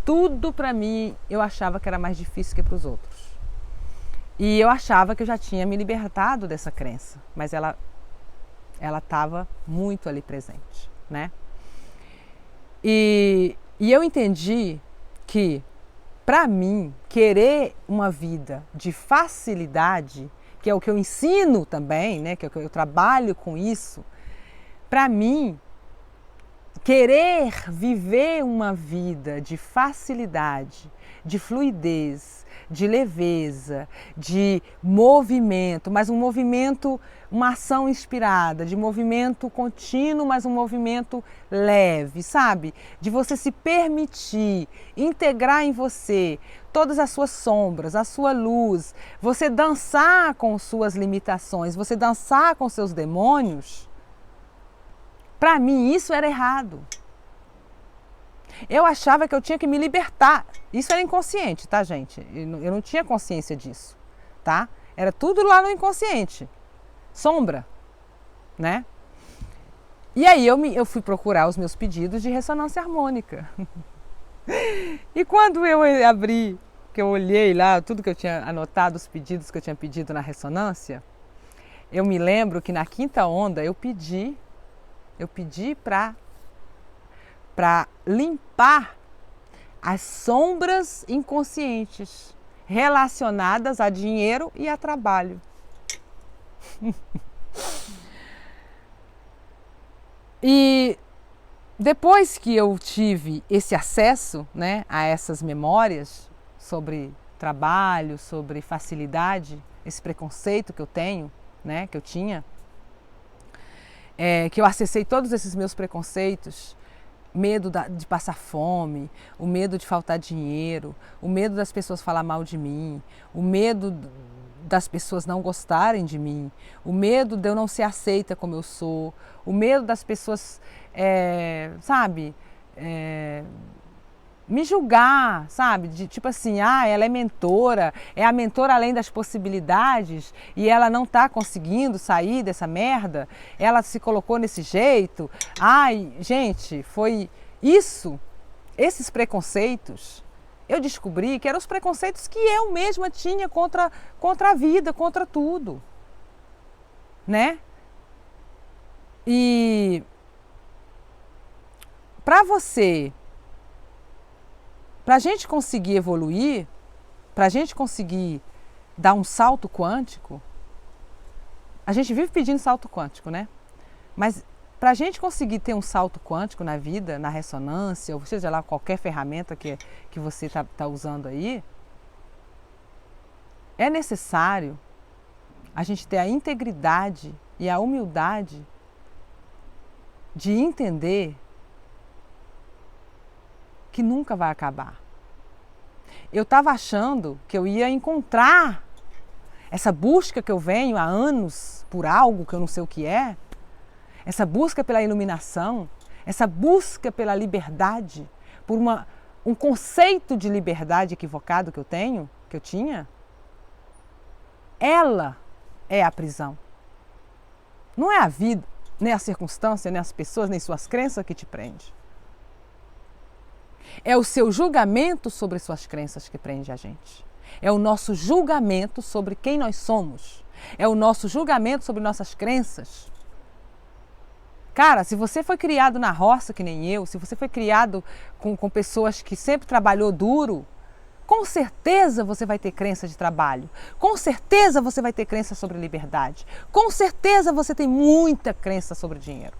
Tudo para mim eu achava que era mais difícil que para os outros. E eu achava que eu já tinha me libertado dessa crença, mas ela estava muito ali presente, né? E eu entendi que, para mim, querer uma vida de facilidade, que é o que eu ensino também, né? Que é o que eu trabalho com isso, para mim, querer viver uma vida de facilidade, de fluidez, de leveza, de movimento, mas um movimento, uma ação inspirada, de movimento contínuo, mas um movimento leve, sabe? De você se permitir integrar em você todas as suas sombras, a sua luz, você dançar com suas limitações, você dançar com seus demônios. Para mim isso era errado. Eu achava que eu tinha que me libertar. Isso era inconsciente, tá, gente? Eu não tinha consciência disso, tá? Era tudo lá no inconsciente. Sombra, né? E aí eu fui procurar os meus pedidos de ressonância harmônica. E quando eu abri, que eu olhei lá, tudo que eu tinha anotado, os pedidos que eu tinha pedido na ressonância, eu me lembro que na 5ª onda eu pedi para limpar as sombras inconscientes relacionadas a dinheiro e a trabalho. E depois que eu tive esse acesso, né, a essas memórias sobre trabalho, sobre facilidade, esse preconceito que eu tenho, né, que eu tinha, que eu acessei todos esses meus preconceitos, medo de passar fome, o medo de faltar dinheiro, o medo das pessoas falar mal de mim, o medo das pessoas não gostarem de mim, o medo de eu não ser aceita como eu sou, o medo das pessoas, me julgar, sabe? De tipo assim, ela é mentora, é a mentora além das possibilidades e ela não está conseguindo sair dessa merda, ela se colocou nesse jeito. Gente, foi isso, esses preconceitos, eu descobri que eram os preconceitos que eu mesma tinha contra a vida, contra tudo, né? E para a gente conseguir evoluir, para a gente conseguir dar um salto quântico, a gente vive pedindo salto quântico, né? Mas para a gente conseguir ter um salto quântico na vida, na ressonância, ou seja lá, qualquer ferramenta que você está usando aí, é necessário a gente ter a integridade e a humildade de entender que nunca vai acabar. Eu estava achando que eu ia encontrar essa busca que eu venho há anos por algo que eu não sei o que é, essa busca pela iluminação, essa busca pela liberdade, por um conceito de liberdade equivocado que eu tinha, ela é a prisão. Não é a vida, nem a circunstância, nem as pessoas, nem suas crenças que te prende. É o seu julgamento sobre suas crenças que prende a gente. É o nosso julgamento sobre quem nós somos. É o nosso julgamento sobre nossas crenças. Cara, se você foi criado na roça, que nem eu, se você foi criado com pessoas que sempre trabalhou duro, com certeza você vai ter crença de trabalho. Com certeza você vai ter crença sobre liberdade. Com certeza você tem muita crença sobre dinheiro.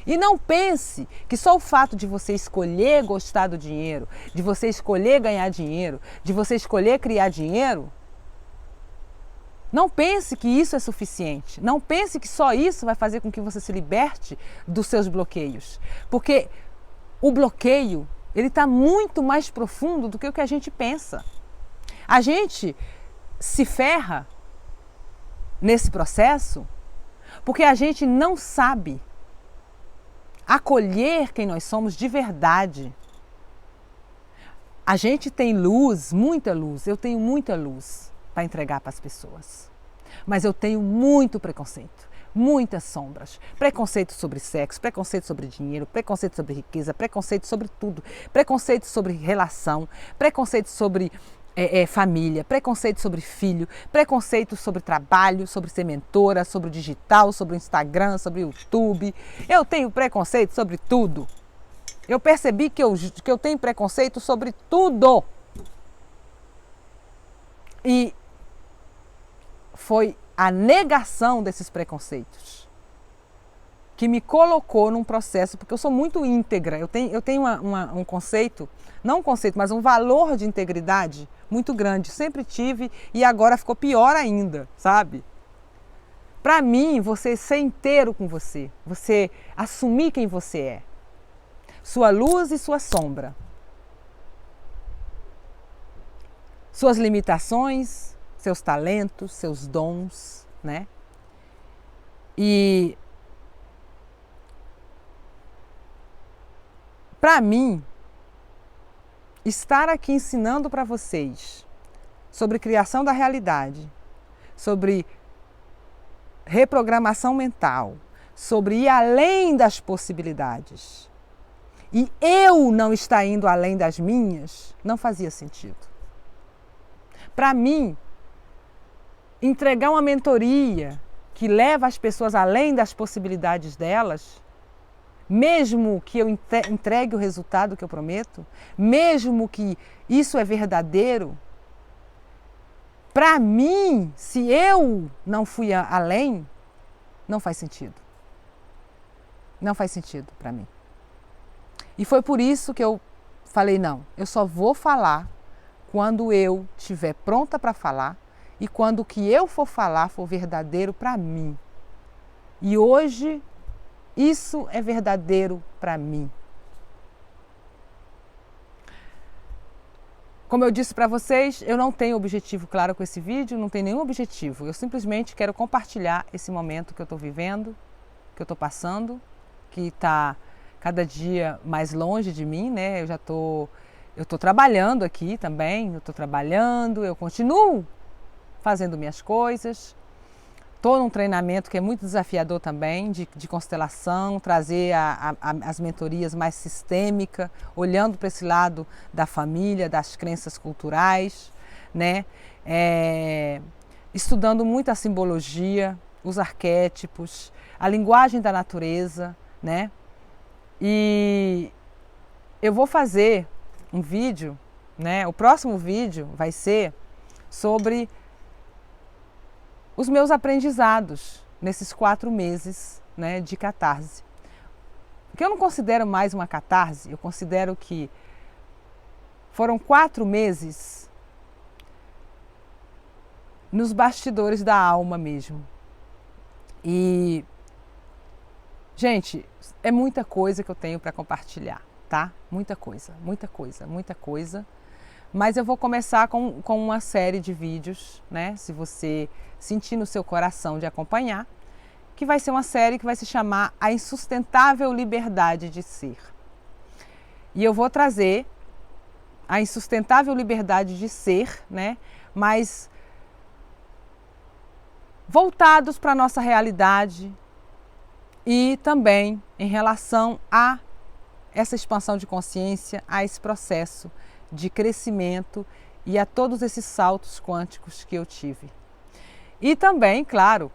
E não pense que só o fato de você escolher gostar do dinheiro, de você escolher ganhar dinheiro, de você escolher criar dinheiro, não pense que isso é suficiente. Não pense que só isso vai fazer com que você se liberte dos seus bloqueios. Porque o bloqueio, ele está muito mais profundo do que o que a gente pensa. A gente se ferra nesse processo porque a gente não sabe acolher quem nós somos de verdade. A gente tem luz, muita luz, eu tenho muita luz para entregar para as pessoas. Mas eu tenho muito preconceito, muitas sombras. Preconceito sobre sexo, preconceito sobre dinheiro, preconceito sobre riqueza, preconceito sobre tudo. Preconceito sobre relação, preconceito sobre família, preconceito sobre filho, preconceito sobre trabalho, sobre ser mentora, sobre o digital, sobre o Instagram, sobre o YouTube. Eu tenho preconceito sobre tudo. Eu percebi que eu tenho preconceito sobre tudo. E foi a negação desses preconceitos que me colocou num processo, porque eu sou muito íntegra, eu tenho um conceito, não um conceito, mas um valor de integridade muito grande, sempre tive e agora ficou pior ainda, sabe? Para mim, você ser inteiro com você assumir quem você é, sua luz e sua sombra, suas limitações, seus talentos, seus dons, né? E para mim, estar aqui ensinando para vocês sobre criação da realidade, sobre reprogramação mental, sobre ir além das possibilidades, e eu não estar indo além das minhas, não fazia sentido. Para mim, entregar uma mentoria que leva as pessoas além das possibilidades delas, mesmo que eu entregue o resultado que eu prometo, mesmo que isso é verdadeiro, para mim, se eu não fui além, não faz sentido. Não faz sentido para mim. E foi por isso que eu falei, não, eu só vou falar quando eu estiver pronta para falar e quando o que eu for falar for verdadeiro para mim. E hoje, isso é verdadeiro para mim. Como eu disse para vocês, eu não tenho objetivo claro com esse vídeo, não tenho nenhum objetivo. Eu simplesmente quero compartilhar esse momento que eu estou vivendo, que eu estou passando, que está cada dia mais longe de mim, né? Eu estou trabalhando aqui também, eu continuo fazendo minhas coisas. Estou num treinamento que é muito desafiador também, de constelação, trazer as mentorias mais sistêmicas, olhando para esse lado da família, das crenças culturais, né? Estudando muito a simbologia, os arquétipos, a linguagem da natureza, né? E eu vou fazer um vídeo, né? O próximo vídeo vai ser sobre os meus aprendizados nesses 4 meses, né, de catarse. Que eu não considero mais uma catarse, eu considero que foram 4 meses nos bastidores da alma mesmo. E, gente, é muita coisa que eu tenho para compartilhar. tá? Muita coisa, muita coisa, muita coisa. Mas eu vou começar com uma série de vídeos, né? Se você sentir no seu coração de acompanhar, que vai ser uma série que vai se chamar A Insustentável Liberdade de Ser. E eu vou trazer a insustentável liberdade de ser, né? Mas voltados para a nossa realidade e também em relação a essa expansão de consciência, a esse processo de crescimento e a todos esses saltos quânticos que eu tive. E também, claro,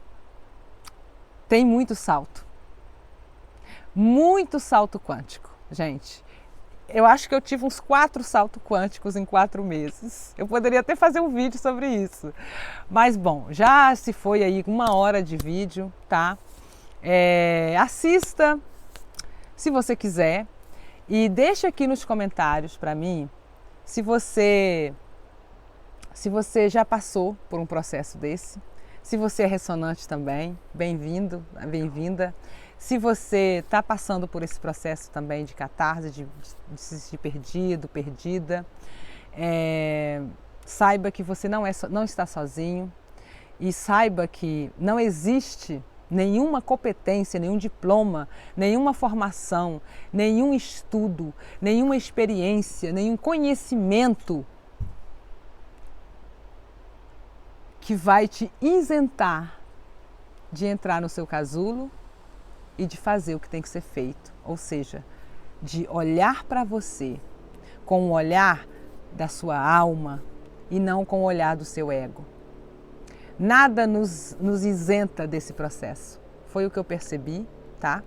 tem muito salto quântico, gente. Eu acho que eu tive uns 4 saltos quânticos em 4 meses. Eu poderia até fazer um vídeo sobre isso. Mas bom, já se foi aí 1 hora de vídeo, tá? Assista, se você quiser. E deixa aqui nos comentários para mim se você já passou por um processo desse. Se você é ressonante também, bem-vindo, bem-vinda. Se você está passando por esse processo também de catarse, de se sentir perdido, perdida, saiba que você não está sozinho e saiba que não existe nenhuma competência, nenhum diploma, nenhuma formação, nenhum estudo, nenhuma experiência, nenhum conhecimento que vai te isentar de entrar no seu casulo e de fazer o que tem que ser feito, ou seja, de olhar para você com o olhar da sua alma e não com o olhar do seu ego. Nada nos isenta desse processo. Foi o que eu percebi, tá?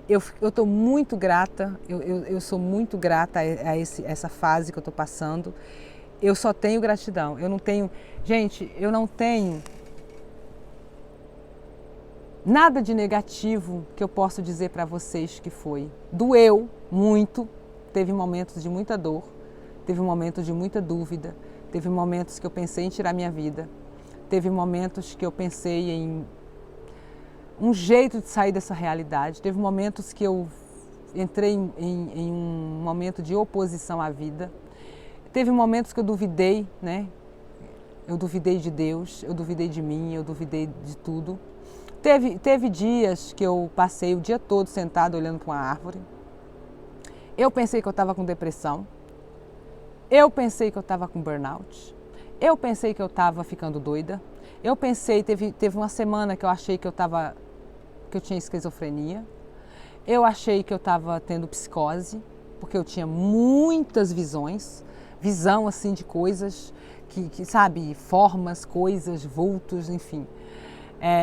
Eu estou muito grata, eu sou muito grata a essa fase que eu estou passando. Eu só tenho gratidão. Eu não tenho nada de negativo que eu posso dizer para vocês que foi. Doeu muito, teve momentos de muita dor, teve momentos de muita dúvida, teve momentos que eu pensei em tirar minha vida, teve momentos que eu pensei em um jeito de sair dessa realidade, teve momentos que eu entrei em um momento de oposição à vida, teve momentos que eu duvidei, né? Eu duvidei de Deus, eu duvidei de mim, eu duvidei de tudo. Teve dias que eu passei o dia todo sentado olhando para uma árvore. Eu pensei que eu estava com depressão. Eu pensei que eu estava com burnout. Eu pensei que eu estava ficando doida. Eu pensei, teve uma semana que eu achei que eu tinha esquizofrenia. Eu achei que eu estava tendo psicose, porque eu tinha muitas visão assim de coisas, que sabe, formas, coisas, vultos, enfim.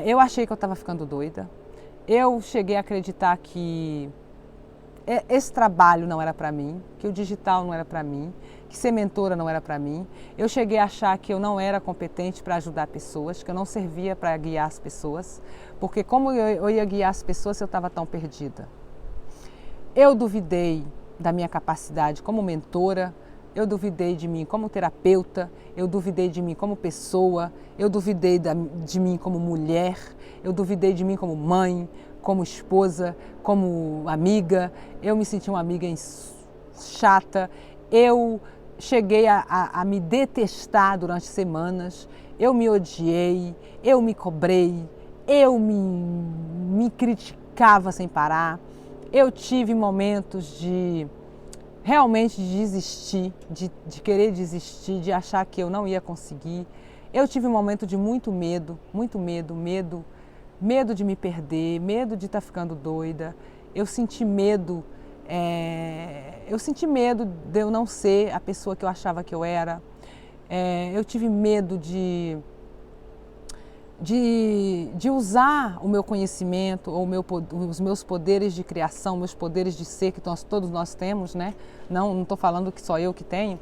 Eu achei que eu estava ficando doida. Eu cheguei a acreditar que esse trabalho não era para mim, que o digital não era para mim, que ser mentora não era para mim. Eu cheguei a achar que eu não era competente para ajudar pessoas, que eu não servia para guiar as pessoas, porque como eu ia guiar as pessoas se eu estava tão perdida? Eu duvidei da minha capacidade como mentora, eu duvidei de mim como terapeuta, eu duvidei de mim como pessoa, eu duvidei de mim como mulher, eu duvidei de mim como mãe, como esposa, como amiga. Eu me senti uma amiga chata, eu cheguei a me detestar durante semanas, eu me odiei, eu me cobrei, eu me criticava sem parar. Eu tive momentos de realmente desistir, de querer desistir, de achar que eu não ia conseguir. Eu tive um momento de muito medo de me perder, medo de estar ficando doida. Eu senti medo de eu não ser a pessoa que eu achava que eu era. Eu tive medo de usar o meu conhecimento, ou os meus poderes de criação, meus poderes de ser que todos nós temos, né? Não estou falando que só eu que tenho.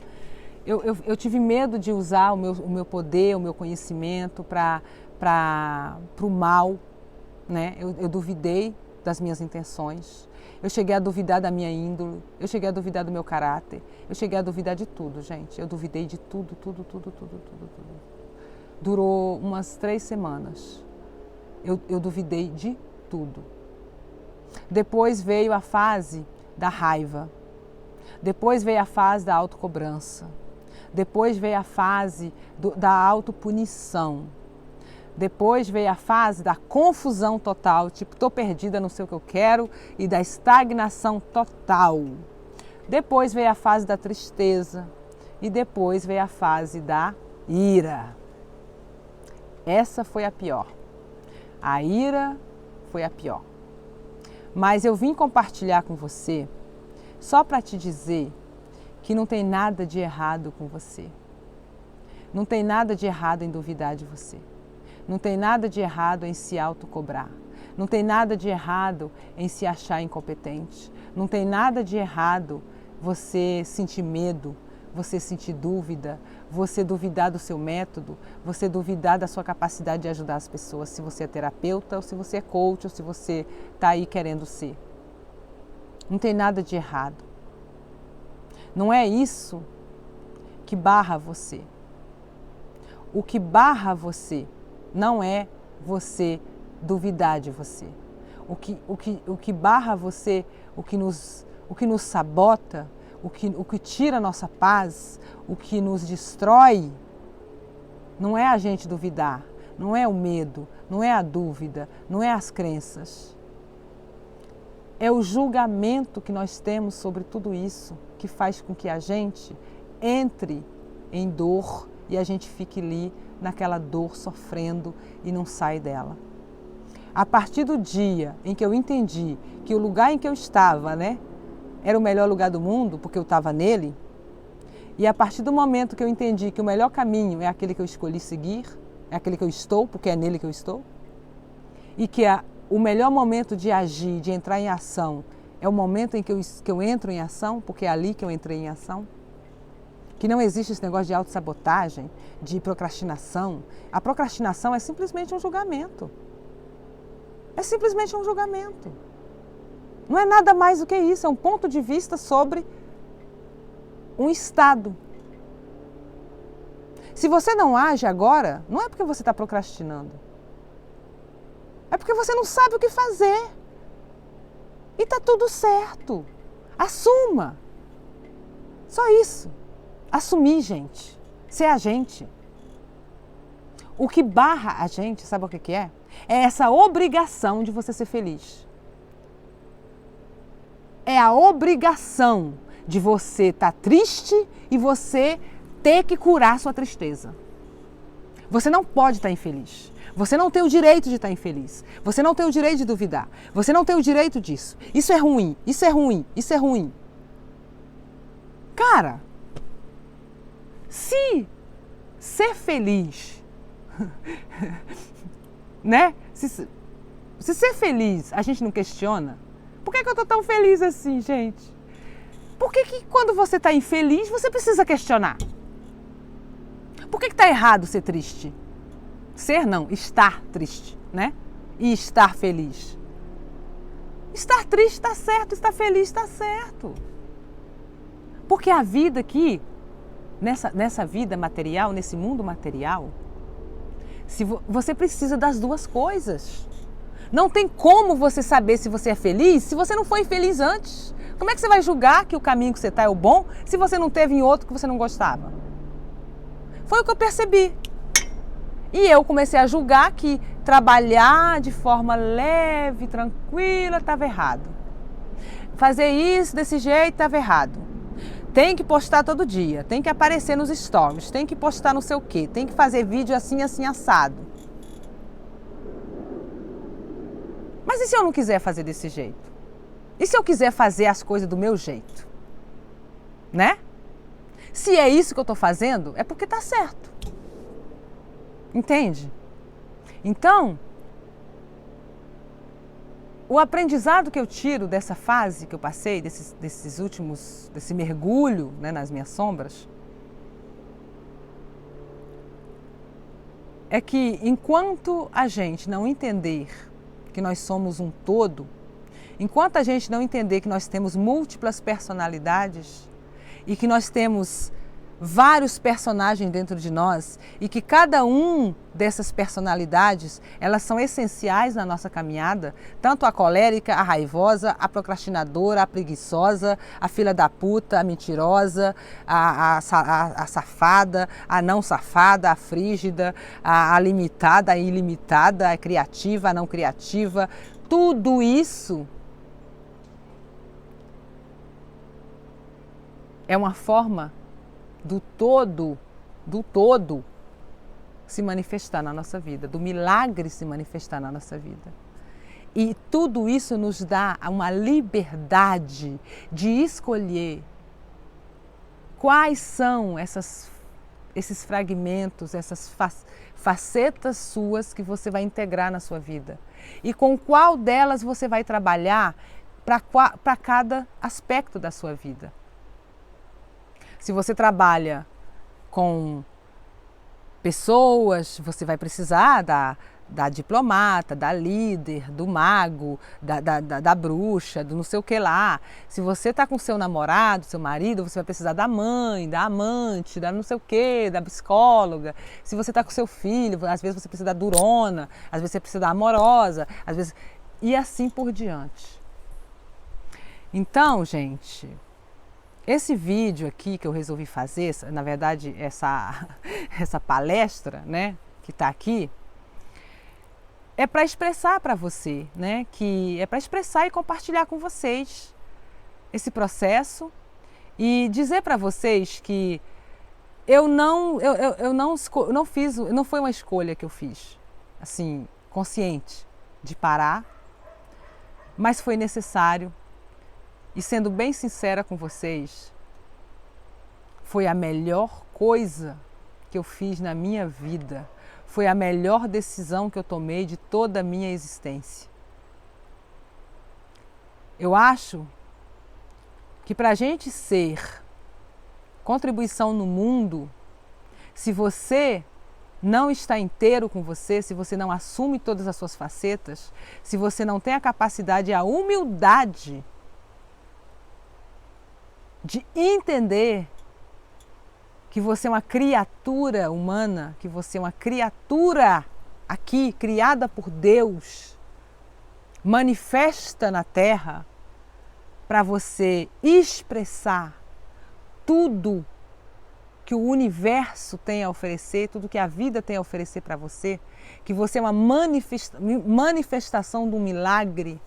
Eu tive medo de usar o meu poder, o meu conhecimento para o mal, né? Eu duvidei das minhas intenções. Eu cheguei a duvidar da minha índole, eu cheguei a duvidar do meu caráter, eu cheguei a duvidar de tudo, gente. Eu duvidei de tudo. Durou umas 3 semanas. Eu duvidei de tudo. Depois veio a fase da raiva. Depois veio a fase da autocobrança. Depois veio a fase da autopunição. Depois veio a fase da confusão total, tipo, estou perdida, não sei o que eu quero, e da estagnação total. Depois veio a fase da tristeza e depois veio a fase da ira. Essa foi a pior. A ira foi a pior. Mas eu vim compartilhar com você só para te dizer que não tem nada de errado com você. Não tem nada de errado em duvidar de você. Não tem nada de errado em se autocobrar. Não tem nada de errado em se achar incompetente. Não tem nada de errado você sentir medo, você sentir dúvida, você duvidar do seu método, você duvidar da sua capacidade de ajudar as pessoas, se você é terapeuta, ou se você é coach, ou se você está aí querendo ser. Não tem nada de errado. Não é isso que barra você. O que barra você não é você duvidar de você. O que barra você, o que nos sabota, o que tira a nossa paz, o que nos destrói, não é a gente duvidar, não é o medo, não é a dúvida, não é as crenças. É o julgamento que nós temos sobre tudo isso que faz com que a gente entre em dor e a gente fique ali naquela dor sofrendo e não sai dela. A partir do dia em que eu entendi que o lugar em que eu estava, era o melhor lugar do mundo, porque eu estava nele, e a partir do momento que eu entendi que o melhor caminho é aquele que eu escolhi seguir, é aquele que eu estou, porque é nele que eu estou, e que o melhor momento de agir, de entrar em ação, é o momento em que eu entro em ação, porque é ali que eu entrei em ação. Que não existe esse negócio de autossabotagem, de procrastinação. A procrastinação é simplesmente um julgamento. É simplesmente um julgamento. Não é nada mais do que isso, é um ponto de vista sobre um estado. Se você não age agora, não é porque você está procrastinando. É porque você não sabe o que fazer. E está tudo certo. Assuma. Só isso. Assumir, gente. Ser a gente. O que barra a gente, sabe o que é? É essa obrigação de você ser feliz. É a obrigação de você estar triste e você ter que curar sua tristeza. Você não pode estar infeliz. Você não tem o direito de estar infeliz. Você não tem o direito de duvidar. Você não tem o direito disso. Isso é ruim, isso é ruim, isso é ruim. Cara, se ser feliz, Se ser feliz a gente não questiona, por que eu estou tão feliz assim, gente? Por que quando você está infeliz você precisa questionar? Por que está errado ser triste? Ser não, estar triste, E estar feliz. Estar triste está certo, estar feliz está certo. Porque a vida aqui, nessa vida material, nesse mundo material, você precisa das duas coisas. Não tem como você saber se você é feliz se você não foi infeliz antes. Como é que você vai julgar que o caminho que você está é o bom se você não teve em outro que você não gostava? Foi o que eu percebi. E eu comecei a julgar que trabalhar de forma leve, tranquila, estava errado. Fazer isso desse jeito estava errado. Tem que postar todo dia, tem que aparecer nos stories, tem que postar não sei o quê, tem que fazer vídeo assim, assim, assado. Mas e se eu não quiser fazer desse jeito? E se eu quiser fazer as coisas do meu jeito? Se é isso que eu estou fazendo, é porque está certo. Entende? Então, o aprendizado que eu tiro dessa fase que eu passei, desse mergulho nas minhas sombras, é que enquanto a gente não entender que nós somos um todo, enquanto a gente não entender que nós temos múltiplas personalidades e que nós temos vários personagens dentro de nós e que cada um dessas personalidades, elas são essenciais na nossa caminhada, tanto a colérica, a raivosa, a procrastinadora, a preguiçosa, a filha da puta, a mentirosa, a safada, a não safada, a frígida, a limitada, a ilimitada, a criativa, a não criativa, tudo isso é uma forma do todo se manifestar na nossa vida, do milagre se manifestar na nossa vida. E tudo isso nos dá uma liberdade de escolher quais são esses fragmentos, essas facetas suas que você vai integrar na sua vida. E com qual delas você vai trabalhar para cada aspecto da sua vida. Se você trabalha com pessoas, você vai precisar da diplomata, da líder, do mago, da bruxa, do não sei o que lá. Se você está com seu namorado, seu marido, você vai precisar da mãe, da amante, da não sei o que, da psicóloga. Se você está com seu filho, às vezes você precisa da durona, às vezes você precisa da amorosa, às vezes... E assim por diante. Então, gente... Esse vídeo aqui que eu resolvi fazer, na verdade essa palestra, né, que está aqui, é para expressar para você, né, que é para expressar e compartilhar com vocês esse processo e dizer para vocês que não foi uma escolha que eu fiz, assim, consciente de parar, mas foi necessário. E sendo bem sincera com vocês, foi a melhor coisa que eu fiz na minha vida. Foi a melhor decisão que eu tomei de toda a minha existência. Eu acho que para a gente ser contribuição no mundo, se você não está inteiro com você, se você não assume todas as suas facetas, se você não tem a capacidade e a humildade de entender que você é uma criatura humana, que você é uma criatura aqui, criada por Deus, manifesta na Terra para você expressar tudo que o universo tem a oferecer, tudo que a vida tem a oferecer para você, que você é uma manifestação do milagre,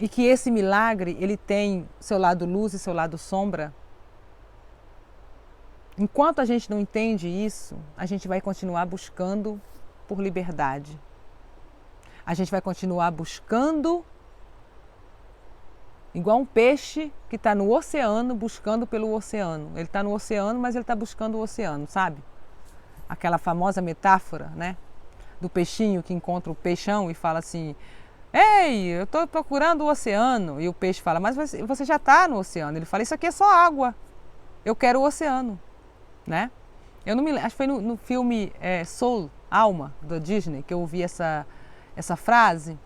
e que esse milagre, ele tem seu lado luz e seu lado sombra. Enquanto a gente não entende isso, a gente vai continuar buscando por liberdade. A gente vai continuar buscando, igual um peixe que está no oceano, buscando pelo oceano. Ele está no oceano, mas ele está buscando o oceano, sabe? Aquela famosa metáfora, né? Do peixinho que encontra o peixão e fala assim... Ei, eu estou procurando o oceano. E o peixe fala, mas você já está no oceano. Ele fala, isso aqui é só água. Eu quero o oceano, né? Eu não me lembro, acho que foi no filme Soul, Alma, da Disney, que eu ouvi essa frase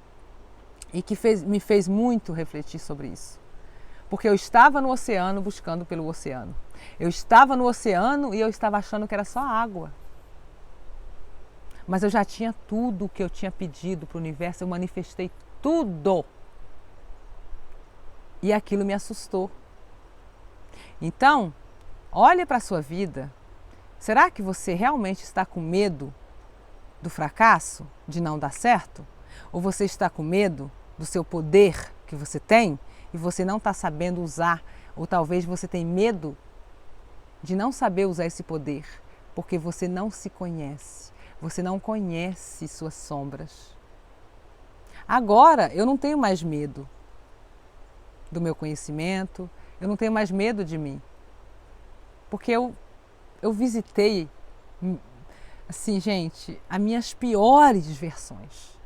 e que me fez muito refletir sobre isso. Porque eu estava no oceano buscando pelo oceano. Eu estava no oceano e eu estava achando que era só água. Mas eu já tinha tudo o que eu tinha pedido para o universo, eu manifestei tudo. E aquilo me assustou. Então, olhe para a sua vida. Será que você realmente está com medo do fracasso, de não dar certo? Ou você está com medo do seu poder que você tem e você não está sabendo usar? Ou talvez você tenha medo de não saber usar esse poder, porque você não se conhece. Você não conhece suas sombras. Agora, eu não tenho mais medo do meu conhecimento, eu não tenho mais medo de mim. Porque eu visitei, assim, gente, as minhas piores versões.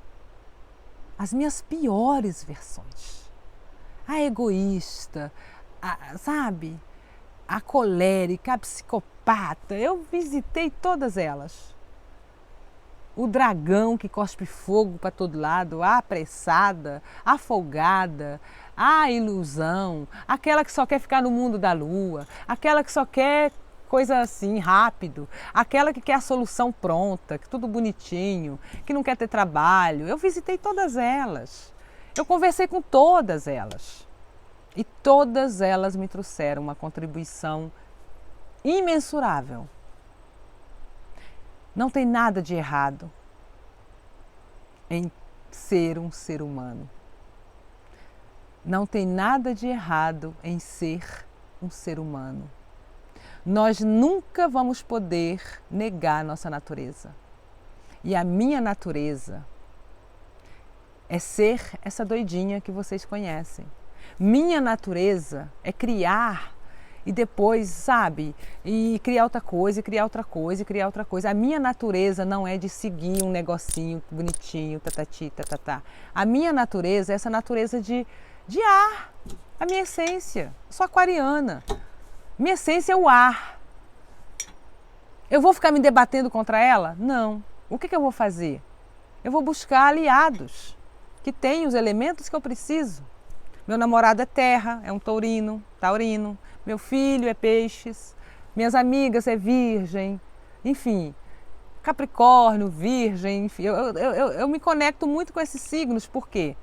As minhas piores versões. A egoísta, sabe? A colérica, a psicopata. Eu visitei todas elas. O dragão que cospe fogo para todo lado, a apressada, a folgada, a ilusão, aquela que só quer ficar no mundo da lua, aquela que só quer coisa assim, rápido, aquela que quer a solução pronta, que tudo bonitinho, que não quer ter trabalho. Eu visitei todas elas. Eu conversei com todas elas. E todas elas me trouxeram uma contribuição imensurável. Não tem nada de errado em ser um ser humano. Não tem nada de errado em ser um ser humano. Nós nunca vamos poder negar nossa natureza. E a minha natureza é ser essa doidinha que vocês conhecem. Minha natureza é criar e depois, sabe, e criar outra coisa, e criar outra coisa, e criar outra coisa. A minha natureza não é de seguir um negocinho bonitinho, tatati, tatatá. A minha natureza é essa natureza de ar, a minha essência. Eu sou aquariana. Minha essência é o ar. Eu vou ficar me debatendo contra ela? Não. O que eu vou fazer? Eu vou buscar aliados que têm os elementos que eu preciso. Meu namorado é terra, é um taurino. Meu filho é peixes. Minhas amigas é virgem. Enfim, Capricórnio, virgem. Enfim, eu me conecto muito com esses signos. Por quê?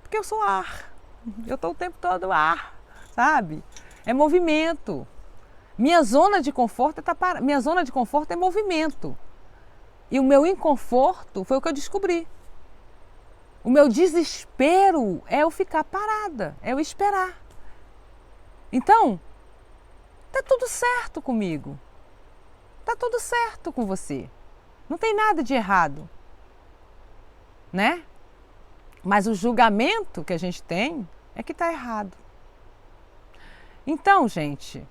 Porque eu sou ar. Eu estou o tempo todo ar, sabe? É movimento. Minha zona de conforto é movimento. E o meu inconforto foi o que eu descobri. O meu desespero é eu ficar parada, é eu esperar. Então, tá tudo certo comigo. Tá tudo certo com você. Não tem nada de errado, né? Mas o julgamento que a gente tem é que tá errado. Então, gente,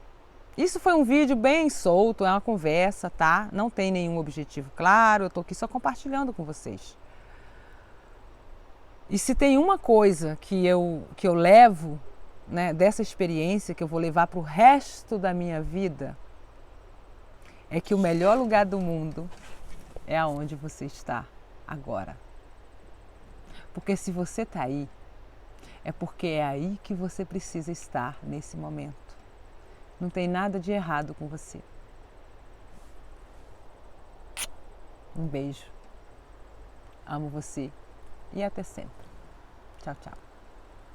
isso foi um vídeo bem solto, é uma conversa, tá? Não tem nenhum objetivo claro, eu tô aqui só compartilhando com vocês. E se tem uma coisa que eu levo, né, dessa experiência, que eu vou levar para o resto da minha vida, é que o melhor lugar do mundo é aonde você está agora. Porque se você está aí, é porque é aí que você precisa estar nesse momento. Não tem nada de errado com você. Um beijo. Amo você e até sempre. Tchau, tchau.